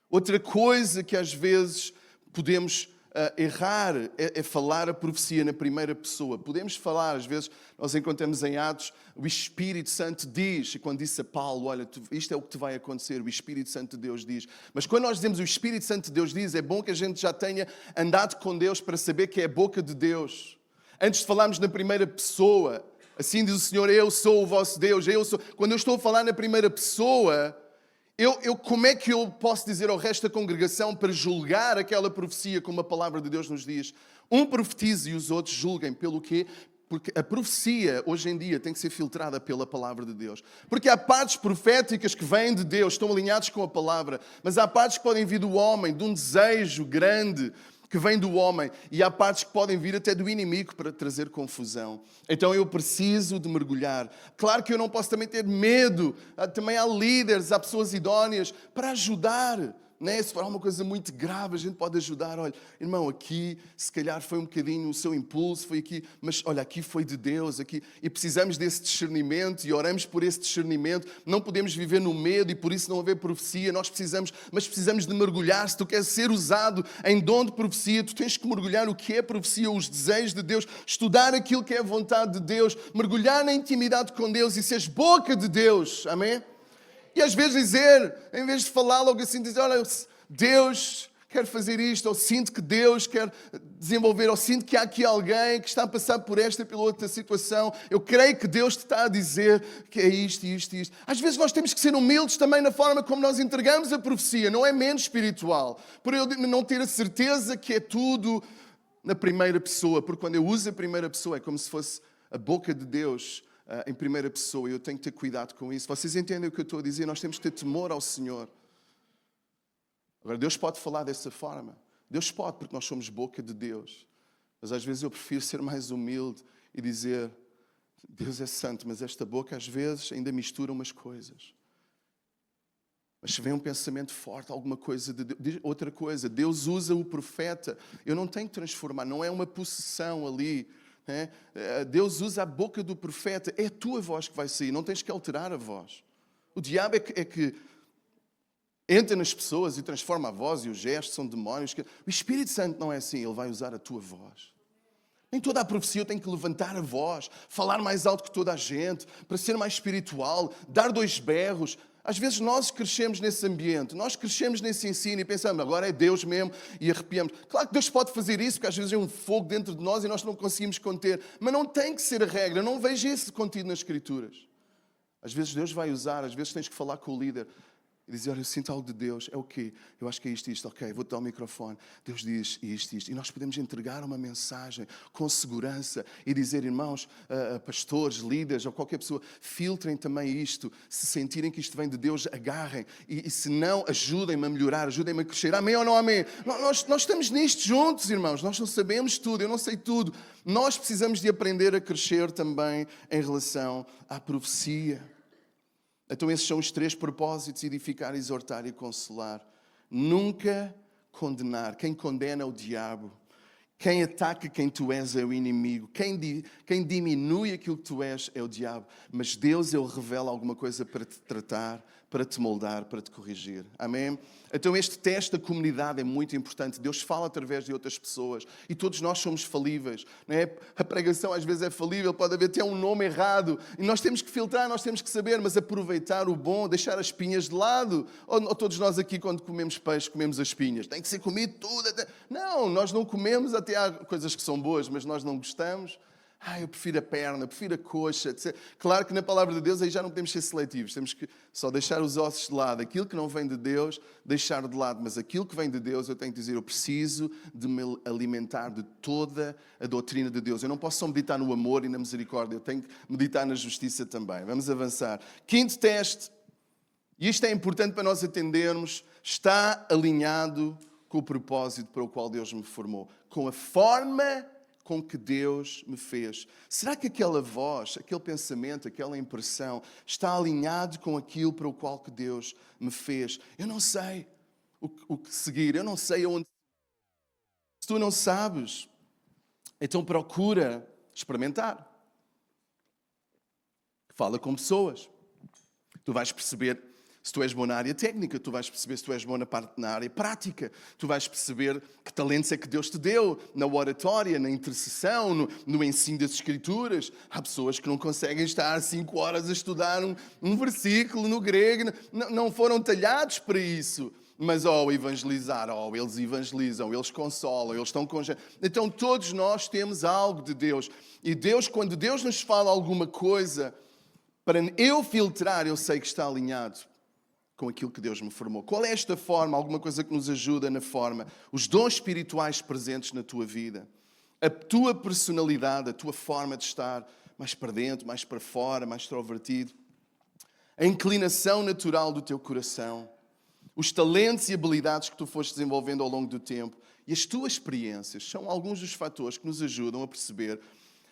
Outra coisa que às vezes podemos errar é falar a profecia na primeira pessoa. Podemos falar, às vezes, nós encontramos em Atos, o Espírito Santo diz, e quando disse a Paulo, olha, isto é o que te vai acontecer, o Espírito Santo de Deus diz. Mas quando nós dizemos o Espírito Santo de Deus diz, é bom que a gente já tenha andado com Deus para saber que é a boca de Deus. Antes de falarmos na primeira pessoa, assim diz o Senhor, eu sou o vosso Deus, eu sou. Quando eu estou a falar na primeira pessoa, como é que eu posso dizer ao resto da congregação para julgar aquela profecia como a palavra de Deus nos diz? Um profetiza e os outros julguem. Pelo quê? Porque a profecia, hoje em dia, tem que ser filtrada pela palavra de Deus. Porque há partes proféticas que vêm de Deus, estão alinhados com a palavra, mas há partes que podem vir do homem, de um desejo grande que vem do homem, e há partes que podem vir até do inimigo para trazer confusão. Então eu preciso de mergulhar. Claro que eu não posso também ter medo. Também há líderes, há pessoas idóneas para ajudar. Né? Se for alguma coisa muito grave, a gente pode ajudar. Olha, irmão, aqui se calhar foi um bocadinho o seu impulso, foi aqui, mas olha, aqui foi de Deus, aqui. E precisamos desse discernimento e oramos por esse discernimento. Não podemos viver no medo e por isso não haver profecia. Mas precisamos de mergulhar. Se tu queres ser usado em dom de profecia, tu tens que mergulhar o que é profecia, os desejos de Deus, estudar aquilo que é a vontade de Deus, mergulhar na intimidade com Deus e seres boca de Deus. Amém? E às vezes dizer, em vez de falar logo assim, dizer, olha, Deus quer fazer isto, ou sinto que Deus quer desenvolver, ou sinto que há aqui alguém que está a passar por esta e pela outra situação. Eu creio que Deus te está a dizer que é isto, isto, isto. Às vezes nós temos que ser humildes também na forma como nós entregamos a profecia. Não é menos espiritual. Por eu não ter a certeza que é tudo na primeira pessoa. Porque quando eu uso a primeira pessoa é como se fosse a boca de Deus em primeira pessoa, eu tenho que ter cuidado com isso. Vocês entendem o que eu estou a dizer? Nós temos que ter temor ao Senhor. Agora, Deus pode falar dessa forma. Deus pode, porque nós somos boca de Deus. Mas às vezes eu prefiro ser mais humilde e dizer, Deus é santo, mas esta boca às vezes ainda mistura umas coisas. Mas se vem um pensamento forte, alguma coisa de Deus, outra coisa, Deus usa o profeta. Eu não tenho que transformar, não é uma possessão ali Deus usa a boca do profeta. É a tua voz que vai sair, não tens que alterar a voz. O diabo é que entra nas pessoas e transforma a voz e os gestos, são demónios. O Espírito Santo não é assim, ele vai usar a tua voz. Em toda a profecia eu tenho que levantar a voz, falar mais alto que toda a gente, para ser mais espiritual, dar 2 berros. Às vezes nós crescemos nesse ambiente, nós crescemos nesse ensino e pensamos, agora é Deus mesmo, e arrepiamos. Claro que Deus pode fazer isso, porque às vezes é um fogo dentro de nós e nós não conseguimos conter. Mas não tem que ser a regra, não vejo isso contido nas Escrituras. Às vezes Deus vai usar, às vezes tens que falar com o líder e dizer, olha, eu sinto algo de Deus. É o quê? Eu acho que é isto. Ok, vou-te dar o microfone. Deus diz isto. E nós podemos entregar uma mensagem com segurança e dizer, irmãos, pastores, líderes ou qualquer pessoa, filtrem também isto. Se sentirem que isto vem de Deus, agarrem. E se não, ajudem-me a melhorar, ajudem-me a crescer. Amém ou não amém? Nós estamos nisto juntos, irmãos. Nós não sabemos tudo, eu não sei tudo. Nós precisamos de aprender a crescer também em relação à profecia. Então esses são os 3 propósitos: edificar, exortar e consolar. Nunca condenar. Quem condena é o diabo. Quem ataca quem tu és é o inimigo. Quem diminui aquilo que tu és é o diabo. Mas Deus, Ele revela alguma coisa para te tratar, para te moldar, para te corrigir. Amém? Então este teste da comunidade é muito importante. Deus fala através de outras pessoas. E todos nós somos falíveis. Não é? A pregação às vezes é falível, pode haver até um nome errado. E nós temos que filtrar, nós temos que saber, mas aproveitar o bom, deixar as espinhas de lado. Ou todos nós aqui, quando comemos peixe, comemos as espinhas. Tem que ser comido tudo. Não, nós não comemos, até há coisas que são boas, mas nós não gostamos. Eu prefiro a perna, prefiro a coxa, etc. Claro que na palavra de Deus aí já não podemos ser seletivos. Temos que só deixar os ossos de lado. Aquilo que não vem de Deus, deixar de lado. Mas aquilo que vem de Deus, eu tenho que dizer, eu preciso de me alimentar de toda a doutrina de Deus. Eu não posso só meditar no amor e na misericórdia. Eu tenho que meditar na justiça também. Vamos avançar. 5º teste, e isto é importante para nós entendermos, está alinhado com o propósito para o qual Deus me formou. Com a forma com que Deus me fez. Será que aquela voz, aquele pensamento, aquela impressão está alinhado com aquilo para o qual que Deus me fez? Eu não sei o que seguir, eu não sei aonde. Se tu não sabes, então procura experimentar. Fala com pessoas. Tu vais perceber se tu és bom na área técnica, tu vais perceber se tu és bom na área prática, tu vais perceber que talentos é que Deus te deu na oratória, na intercessão, no ensino das Escrituras. Há pessoas que não conseguem estar 5 horas a estudar um versículo no grego, não foram talhados para isso. Mas evangelizar, eles evangelizam, eles consolam, eles estão com... Então todos nós temos algo de Deus. E Deus, quando Deus nos fala alguma coisa, para eu filtrar, eu sei que está alinhado com aquilo que Deus me formou. Qual é esta forma? Alguma coisa que nos ajuda na forma? Os dons espirituais presentes na tua vida. A tua personalidade, a tua forma de estar mais para dentro, mais para fora, mais extrovertido. A inclinação natural do teu coração. Os talentos e habilidades que tu foste desenvolvendo ao longo do tempo. E as tuas experiências são alguns dos fatores que nos ajudam a perceber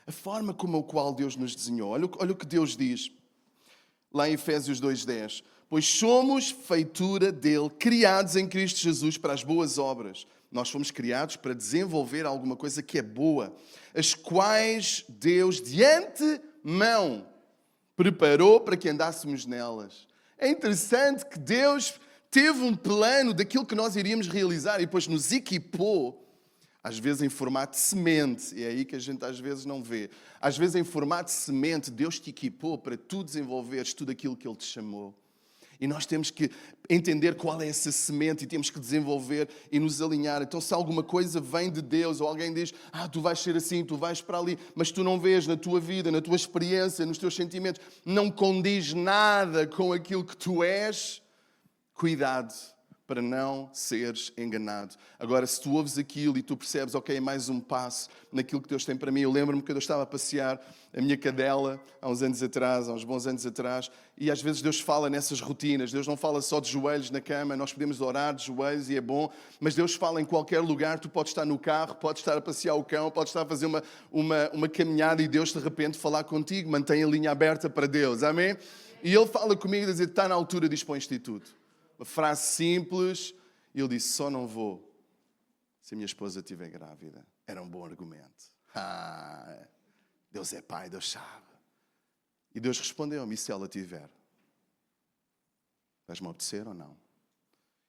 a forma como a qual Deus nos desenhou. Olha o que Deus diz lá em Efésios 2:10. Pois somos feitura dele, criados em Cristo Jesus para as boas obras. Nós fomos criados para desenvolver alguma coisa que é boa, as quais Deus de antemão preparou para que andássemos nelas. É interessante que Deus teve um plano daquilo que nós iríamos realizar e depois nos equipou, às vezes em formato de semente, e é aí que a gente às vezes não vê. Às vezes em formato de semente, Deus te equipou para tu desenvolveres tudo aquilo que Ele te chamou. E nós temos que entender qual é essa semente e temos que desenvolver e nos alinhar. Então se alguma coisa vem de Deus ou alguém diz, tu vais ser assim, tu vais para ali, mas tu não vês na tua vida, na tua experiência, nos teus sentimentos, não condiz nada com aquilo que tu és, cuidado para não seres enganado. Agora, se tu ouves aquilo e tu percebes, ok, é mais um passo naquilo que Deus tem para mim. Eu lembro-me quando eu estava a passear a minha cadela, há uns bons anos atrás, e às vezes Deus fala nessas rotinas. Deus não fala só de joelhos na cama, nós podemos orar de joelhos e é bom, mas Deus fala em qualquer lugar. Tu podes estar no carro, podes estar a passear o cão, podes estar a fazer uma caminhada e Deus de repente falar contigo. Mantém a linha aberta para Deus, amém? E Ele fala comigo e diz, está na altura de ir para o instituto. Uma frase simples, e ele disse, só não vou se a minha esposa estiver grávida. Era um bom argumento. Deus é Pai, Deus sabe. E Deus respondeu-me, e se ela tiver? Vais-me obedecer ou não?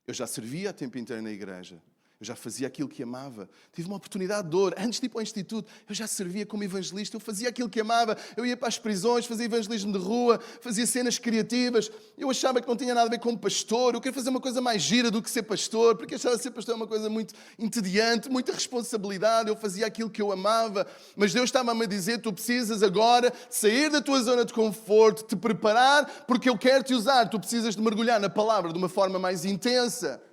Eu já servia a tempo inteiro na igreja. Eu já fazia aquilo que amava. Tive uma oportunidade de ouro. Antes de ir para o instituto, eu já servia como evangelista. Eu fazia aquilo que amava. Eu ia para as prisões, fazia evangelismo de rua, fazia cenas criativas. Eu achava que não tinha nada a ver com pastor. Eu queria fazer uma coisa mais gira do que ser pastor, porque achava que ser pastor é uma coisa muito entediante, muita responsabilidade. Eu fazia aquilo que eu amava. Mas Deus estava-me a dizer, tu precisas agora sair da tua zona de conforto, te preparar, porque eu quero te usar. Tu precisas de mergulhar na palavra de uma forma mais intensa.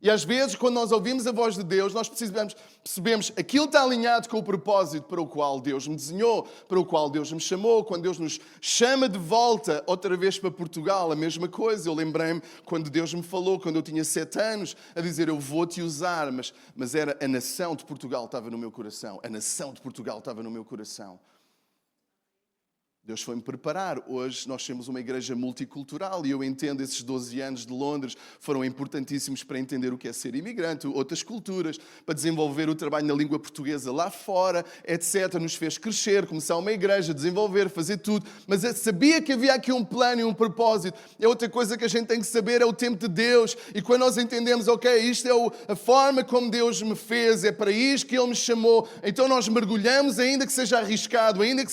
E às vezes, quando nós ouvimos a voz de Deus, nós percebemos aquilo está alinhado com o propósito para o qual Deus me desenhou, para o qual Deus me chamou. Quando Deus nos chama de volta outra vez para Portugal, a mesma coisa. Eu lembrei-me quando Deus me falou, quando eu tinha 7 anos, a dizer, eu vou-te usar. Mas era a nação de Portugal estava no meu coração. A nação de Portugal estava no meu coração. Deus foi-me preparar. Hoje nós temos uma igreja multicultural e eu entendo esses 12 anos de Londres foram importantíssimos para entender o que é ser imigrante, outras culturas, para desenvolver o trabalho na língua portuguesa lá fora, etc. Nos fez crescer, começar uma igreja, desenvolver, fazer tudo. Mas eu sabia que havia aqui um plano e um propósito. É outra coisa que a gente tem que saber, é o tempo de Deus. E quando nós entendemos, ok, isto é a forma como Deus me fez, é para isto que Ele me chamou, então nós mergulhamos, ainda que seja arriscado, ainda que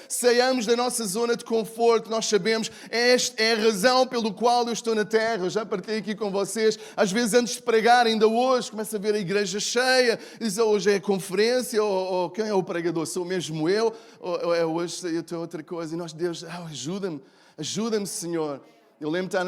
saiamos da nossa zona de conforto, nós sabemos, esta é a razão pelo qual eu estou na terra. Eu já partilhei aqui com vocês, às vezes antes de pregar, ainda hoje, começo a ver a igreja cheia, diz, hoje é a conferência, ou quem é o pregador? Sou mesmo eu? Ou é hoje eu tenho outra coisa? E nós, Deus, ajuda-me, Senhor. Eu lembro de estar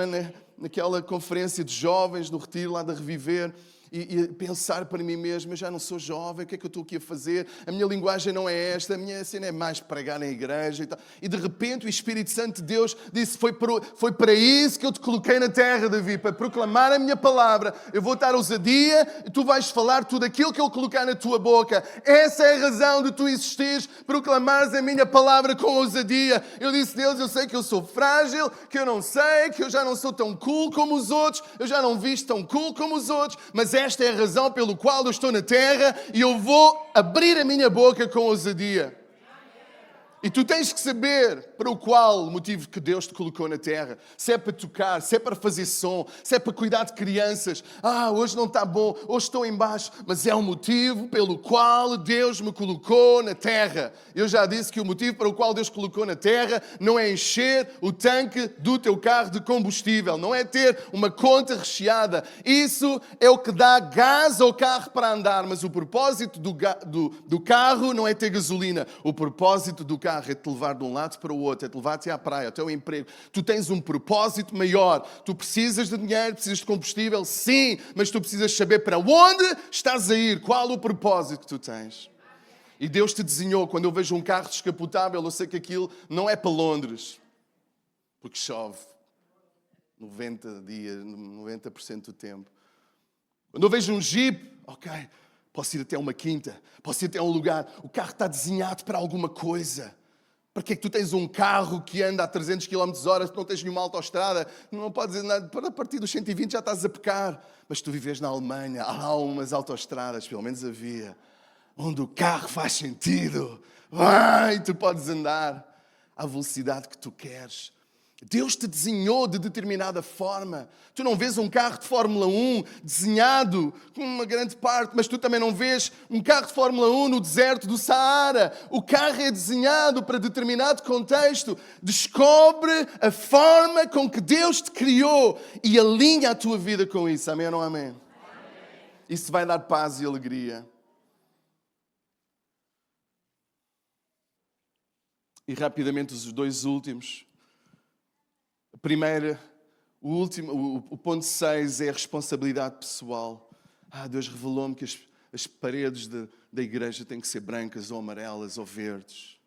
naquela conferência de jovens, no retiro lá da Reviver, e pensar para mim mesmo, eu já não sou jovem, o que é que eu estou aqui a fazer? A minha linguagem não é esta, a minha cena é mais pregar na igreja e tal. E de repente o Espírito Santo de Deus disse, foi para isso que eu te coloquei na terra, Davi, para proclamar a minha palavra. Eu vou dar ousadia e tu vais falar tudo aquilo que eu colocar na tua boca. Essa é a razão de tu existires, proclamares a minha palavra com ousadia. Eu disse, Deus, eu sei que eu sou frágil, que eu não sei, que eu já não sou tão cool como os outros, eu já não visto tão cool como os outros, mas esta é a razão pelo qual eu estou na terra e eu vou abrir a minha boca com ousadia. E tu tens que saber para o qual motivo que Deus te colocou na terra. Se é para tocar, se é para fazer som, se é para cuidar de crianças. Hoje não está bom, hoje estou em baixo. Mas é o motivo pelo qual Deus me colocou na terra. Eu já disse que o motivo para o qual Deus colocou na terra não é encher o tanque do teu carro de combustível. Não é ter uma conta recheada. Isso é o que dá gás ao carro para andar. Mas o propósito do carro não é ter gasolina. O propósito do carro é te levar de um lado para o outro, é te levar até à praia, até ao emprego. Tu tens um propósito maior. Tu precisas de dinheiro, precisas de combustível, sim, mas tu precisas saber para onde estás a ir, qual o propósito que tu tens. E Deus te desenhou. Quando eu vejo um carro descapotável, eu sei que aquilo não é para Londres, porque chove 90% do tempo. Quando eu vejo um Jeep, ok, posso ir até uma quinta, posso ir até um lugar. O carro está desenhado para alguma coisa. Para que é que tu tens um carro que anda a 300 km/h, não tens nenhuma autoestrada, não podes dizer nada, a partir dos 120 já estás a pecar. Mas tu vives na Alemanha, há umas autoestradas, pelo menos havia, onde o carro faz sentido. Tu podes andar à velocidade que tu queres. Deus te desenhou de determinada forma. Tu não vês um carro de Fórmula 1 desenhado com uma grande parte, mas tu também não vês um carro de Fórmula 1 no deserto do Saara. O carro é desenhado para determinado contexto. Descobre a forma com que Deus te criou e alinha a tua vida com isso. Amém ou não amém? Amém. Isso vai dar paz e alegria. E rapidamente os dois últimos. Primeiro, o ponto 6 é a responsabilidade pessoal. Deus revelou-me que as paredes da igreja têm que ser brancas ou amarelas ou verdes.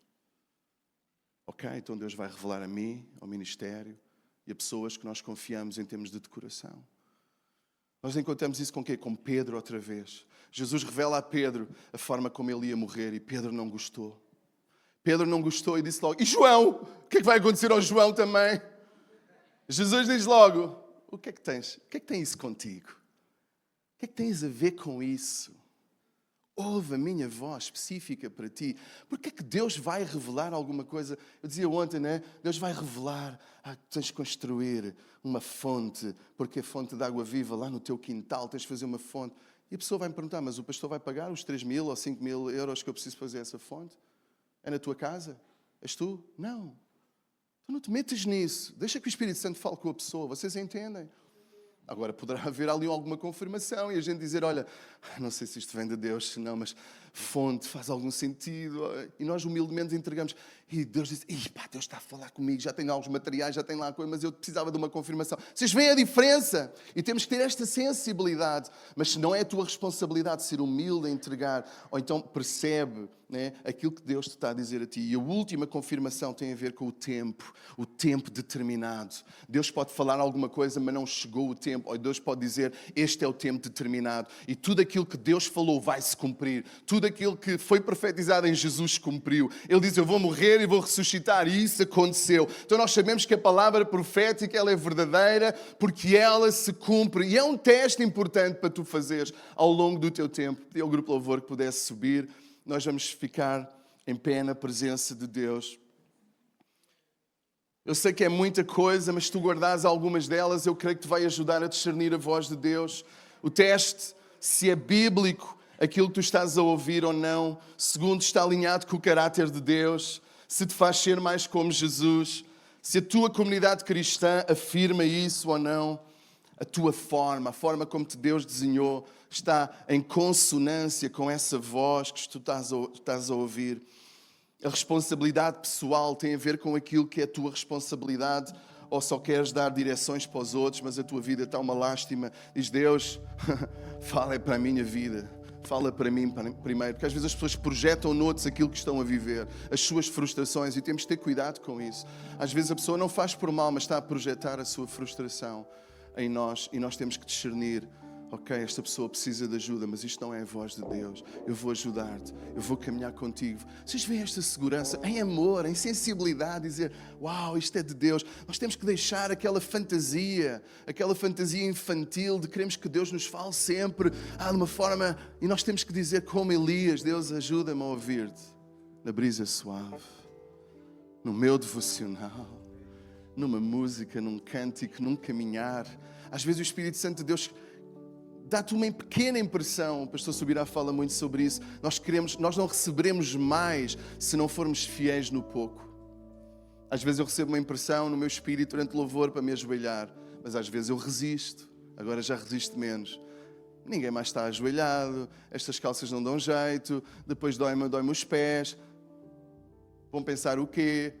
Ok, então Deus vai revelar a mim, ao ministério e a pessoas que nós confiamos em termos de decoração. Nós encontramos isso com quê? Com Pedro outra vez. Jesus revela a Pedro a forma como ele ia morrer e Pedro não gostou. Pedro não gostou e disse logo, e João? O que é que vai acontecer ao João também? Jesus diz logo, o que é que tens? O que é que tem isso contigo? O que é que tens a ver com isso? Ouve a minha voz específica para ti. Porque é que Deus vai revelar alguma coisa? Eu dizia ontem, né? Deus vai revelar, tens de construir uma fonte, porque a fonte de água viva lá no teu quintal, tens de fazer uma fonte. E a pessoa vai me perguntar, mas o pastor vai pagar os 3.000 ou 5.000 euros que eu preciso fazer essa fonte? É na tua casa? És tu? Não. Tu não te metas nisso. Deixa que o Espírito Santo fale com a pessoa. Vocês entendem? Agora, poderá haver ali alguma confirmação e a gente dizer, olha, não sei se isto vem de Deus, se não, mas fonte faz algum sentido. E nós humildemente entregamos. E Deus diz, Deus está a falar comigo, já tenho alguns materiais, já tenho lá a coisa, mas eu precisava de uma confirmação. Vocês veem a diferença? E temos que ter esta sensibilidade. Mas se não é a tua responsabilidade ser humilde a entregar, ou então percebe, né, aquilo que Deus te está a dizer a ti. E a última confirmação tem a ver com o tempo determinado. Deus pode falar alguma coisa, mas não chegou o tempo. Ou Deus pode dizer, este é o tempo determinado. E tudo aquilo que Deus falou vai se cumprir. Tudo aquilo que foi profetizado em Jesus se cumpriu. Ele diz, eu vou morrer e vou ressuscitar. E isso aconteceu. Então nós sabemos que a palavra profética ela é verdadeira porque ela se cumpre. E é um teste importante para tu fazeres ao longo do teu tempo. Pedi ao grupo Louvor que pudesse subir. Nós vamos ficar em pé na presença de Deus. Eu sei que é muita coisa, mas se tu guardares algumas delas, eu creio que te vai ajudar a discernir a voz de Deus. O teste, se é bíblico aquilo que tu estás a ouvir ou não. Segundo, está alinhado com o caráter de Deus. Se te faz ser mais como Jesus. Se a tua comunidade cristã afirma isso ou não. A tua forma, a forma como te Deus desenhou, está em consonância com essa voz que tu estás a ouvir. A responsabilidade pessoal tem a ver com aquilo que é a tua responsabilidade, ou só queres dar direções para os outros, mas a tua vida está uma lástima. Diz Deus, fala para a minha vida, fala para mim primeiro, porque às vezes as pessoas projetam noutros aquilo que estão a viver, as suas frustrações, e temos de ter cuidado com isso. Às vezes a pessoa não faz por mal, mas está a projetar a sua frustração em nós, e nós temos que discernir, ok, esta pessoa precisa de ajuda, mas isto não é a voz de Deus. Eu vou ajudar-te, eu vou caminhar contigo. Vocês veem esta segurança em amor, em sensibilidade, dizer, uau, isto é de Deus. Nós temos que deixar aquela fantasia infantil de queremos que Deus nos fale sempre, de uma forma, e nós temos que dizer como Elias, Deus ajuda-me a ouvir-te, na brisa suave, no meu devocional, numa música, num cântico, num caminhar. Às vezes o Espírito Santo de Deus dá-te uma pequena impressão. O pastor Subirá fala muito sobre isso. Nós não receberemos mais se não formos fiéis no pouco. Às vezes eu recebo uma impressão no meu espírito durante o louvor para me ajoelhar, mas às vezes eu resisto. Agora já resisto menos. Ninguém mais está ajoelhado, estas calças não dão jeito, depois dói-me os pés. Vão pensar o quê?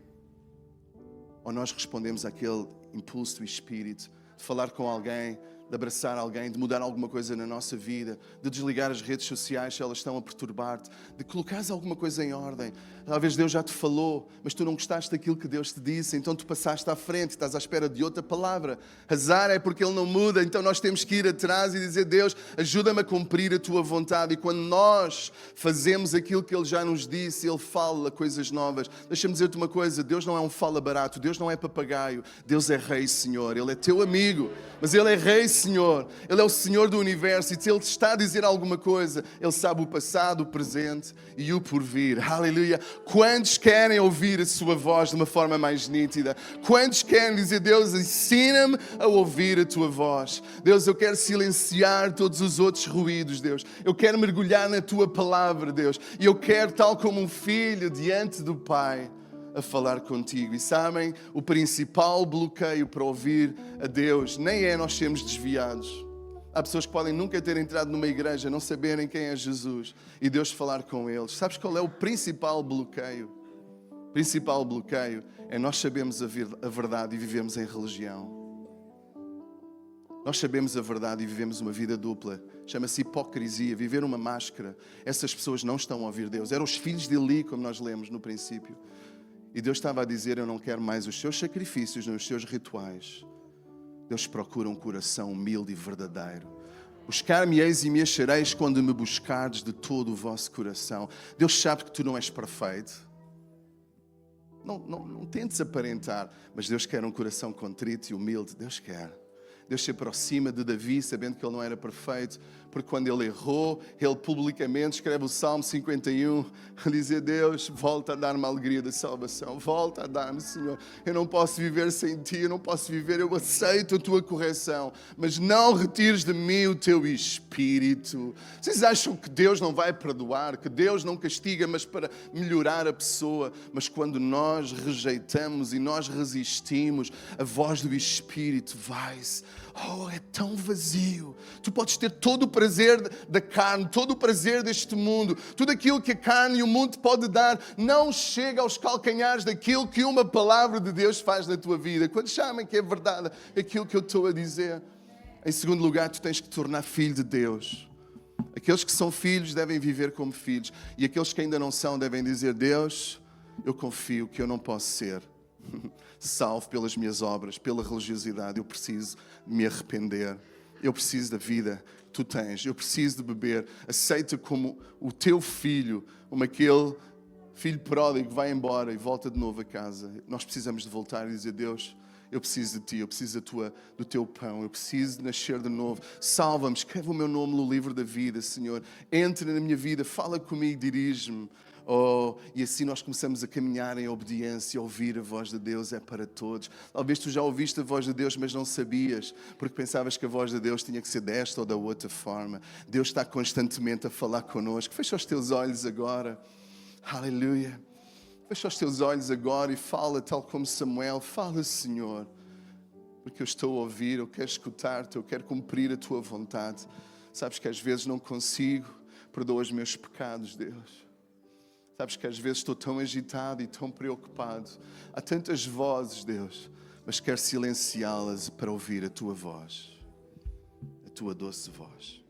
Ou nós respondemos àquele impulso do Espírito de falar com alguém, de abraçar alguém, de mudar alguma coisa na nossa vida, de desligar as redes sociais se elas estão a perturbar-te, de colocares alguma coisa em ordem. Talvez Deus já te falou, mas tu não gostaste daquilo que Deus te disse, então tu passaste à frente, estás à espera de outra palavra. Azar é porque Ele não muda, então nós temos que ir atrás e dizer, Deus, ajuda-me a cumprir a Tua vontade. E quando nós fazemos aquilo que Ele já nos disse, Ele fala coisas novas. Deixa-me dizer-te uma coisa, Deus não é um fala barato, Deus não é papagaio, Deus é Rei, Senhor. Ele é teu amigo, mas Ele é Rei, Senhor. Ele é o Senhor do universo, e se Ele te está a dizer alguma coisa, Ele sabe o passado, o presente e o porvir. Aleluia! Quantos querem ouvir a sua voz de uma forma mais nítida? Quantos querem dizer, Deus, ensina-me a ouvir a tua voz? Deus, eu quero silenciar todos os outros ruídos, Deus. Eu quero mergulhar na tua palavra, Deus. E eu quero, tal como um filho diante do Pai, a falar contigo. E sabem, o principal bloqueio para ouvir a Deus nem é nós sermos desviados. Há pessoas que podem nunca ter entrado numa igreja, não saberem quem é Jesus e Deus falar com eles. Sabes qual é o principal bloqueio? O principal bloqueio é nós sabemos a verdade e vivemos em religião. Nós sabemos a verdade e vivemos uma vida dupla. Chama-se hipocrisia, viver uma máscara. Essas pessoas não estão a ouvir Deus. Eram os filhos de Eli, como nós lemos no princípio. E Deus estava a dizer, eu não quero mais os seus sacrifícios, nem os seus rituais. Deus procura um coração humilde e verdadeiro. Buscar-me-eis e me achareis quando me buscardes de todo o vosso coração. Deus sabe que tu não és perfeito. Não tentes aparentar, mas Deus quer um coração contrito e humilde. Deus quer. Deus se aproxima de Davi, sabendo que ele não era perfeito, porque quando ele errou, ele publicamente escreve o Salmo 51, a dizer: Deus, volta a dar-me a alegria da salvação, volta a dar-me, Senhor. Eu não posso viver sem Ti, eu não posso viver, eu aceito a Tua correção, mas não retires de mim o Teu Espírito. Vocês acham que Deus não vai perdoar, que Deus não castiga, mas para melhorar a pessoa? Mas quando nós rejeitamos e nós resistimos, a voz do Espírito vai-se. Oh, é tão vazio. Tu podes ter todo o prazer da carne, todo o prazer deste mundo, tudo aquilo que a carne e o mundo te pode dar, não chega aos calcanhares daquilo que uma palavra de Deus faz na tua vida. Quando chamam que é verdade aquilo que eu estou a dizer. Em segundo lugar, tu tens que te tornar filho de Deus. Aqueles que são filhos devem viver como filhos, e aqueles que ainda não são devem dizer: Deus, eu confio que eu não posso ser salvo pelas minhas obras, pela religiosidade. Eu preciso me arrepender. Eu preciso da vida que tu tens. Eu preciso de beber. Aceita como o teu filho, como aquele filho pródigo que vai embora e volta de novo a casa. Nós precisamos de voltar e dizer: Deus, eu preciso de Ti, eu preciso do Teu pão, eu preciso de nascer de novo. Salva-me, escreve o meu nome no livro da vida, Senhor. Entra na minha vida, fala comigo, dirige-me. Oh, e assim nós começamos a caminhar em obediência, a ouvir a voz de Deus é para todos. Talvez tu já ouviste a voz de Deus, mas não sabias, porque pensavas que a voz de Deus tinha que ser desta ou da outra forma. Deus está constantemente a falar connosco. Fecha os teus olhos agora. Aleluia. Fecha os teus olhos agora e fala tal como Samuel. Fala, Senhor, porque eu estou a ouvir, eu quero escutar-te, eu quero cumprir a Tua vontade. Sabes que às vezes não consigo, perdoa os meus pecados, Deus. Sabes que às vezes estou tão agitado e tão preocupado. Há tantas vozes, Deus, mas quero silenciá-las para ouvir a Tua voz, a Tua doce voz.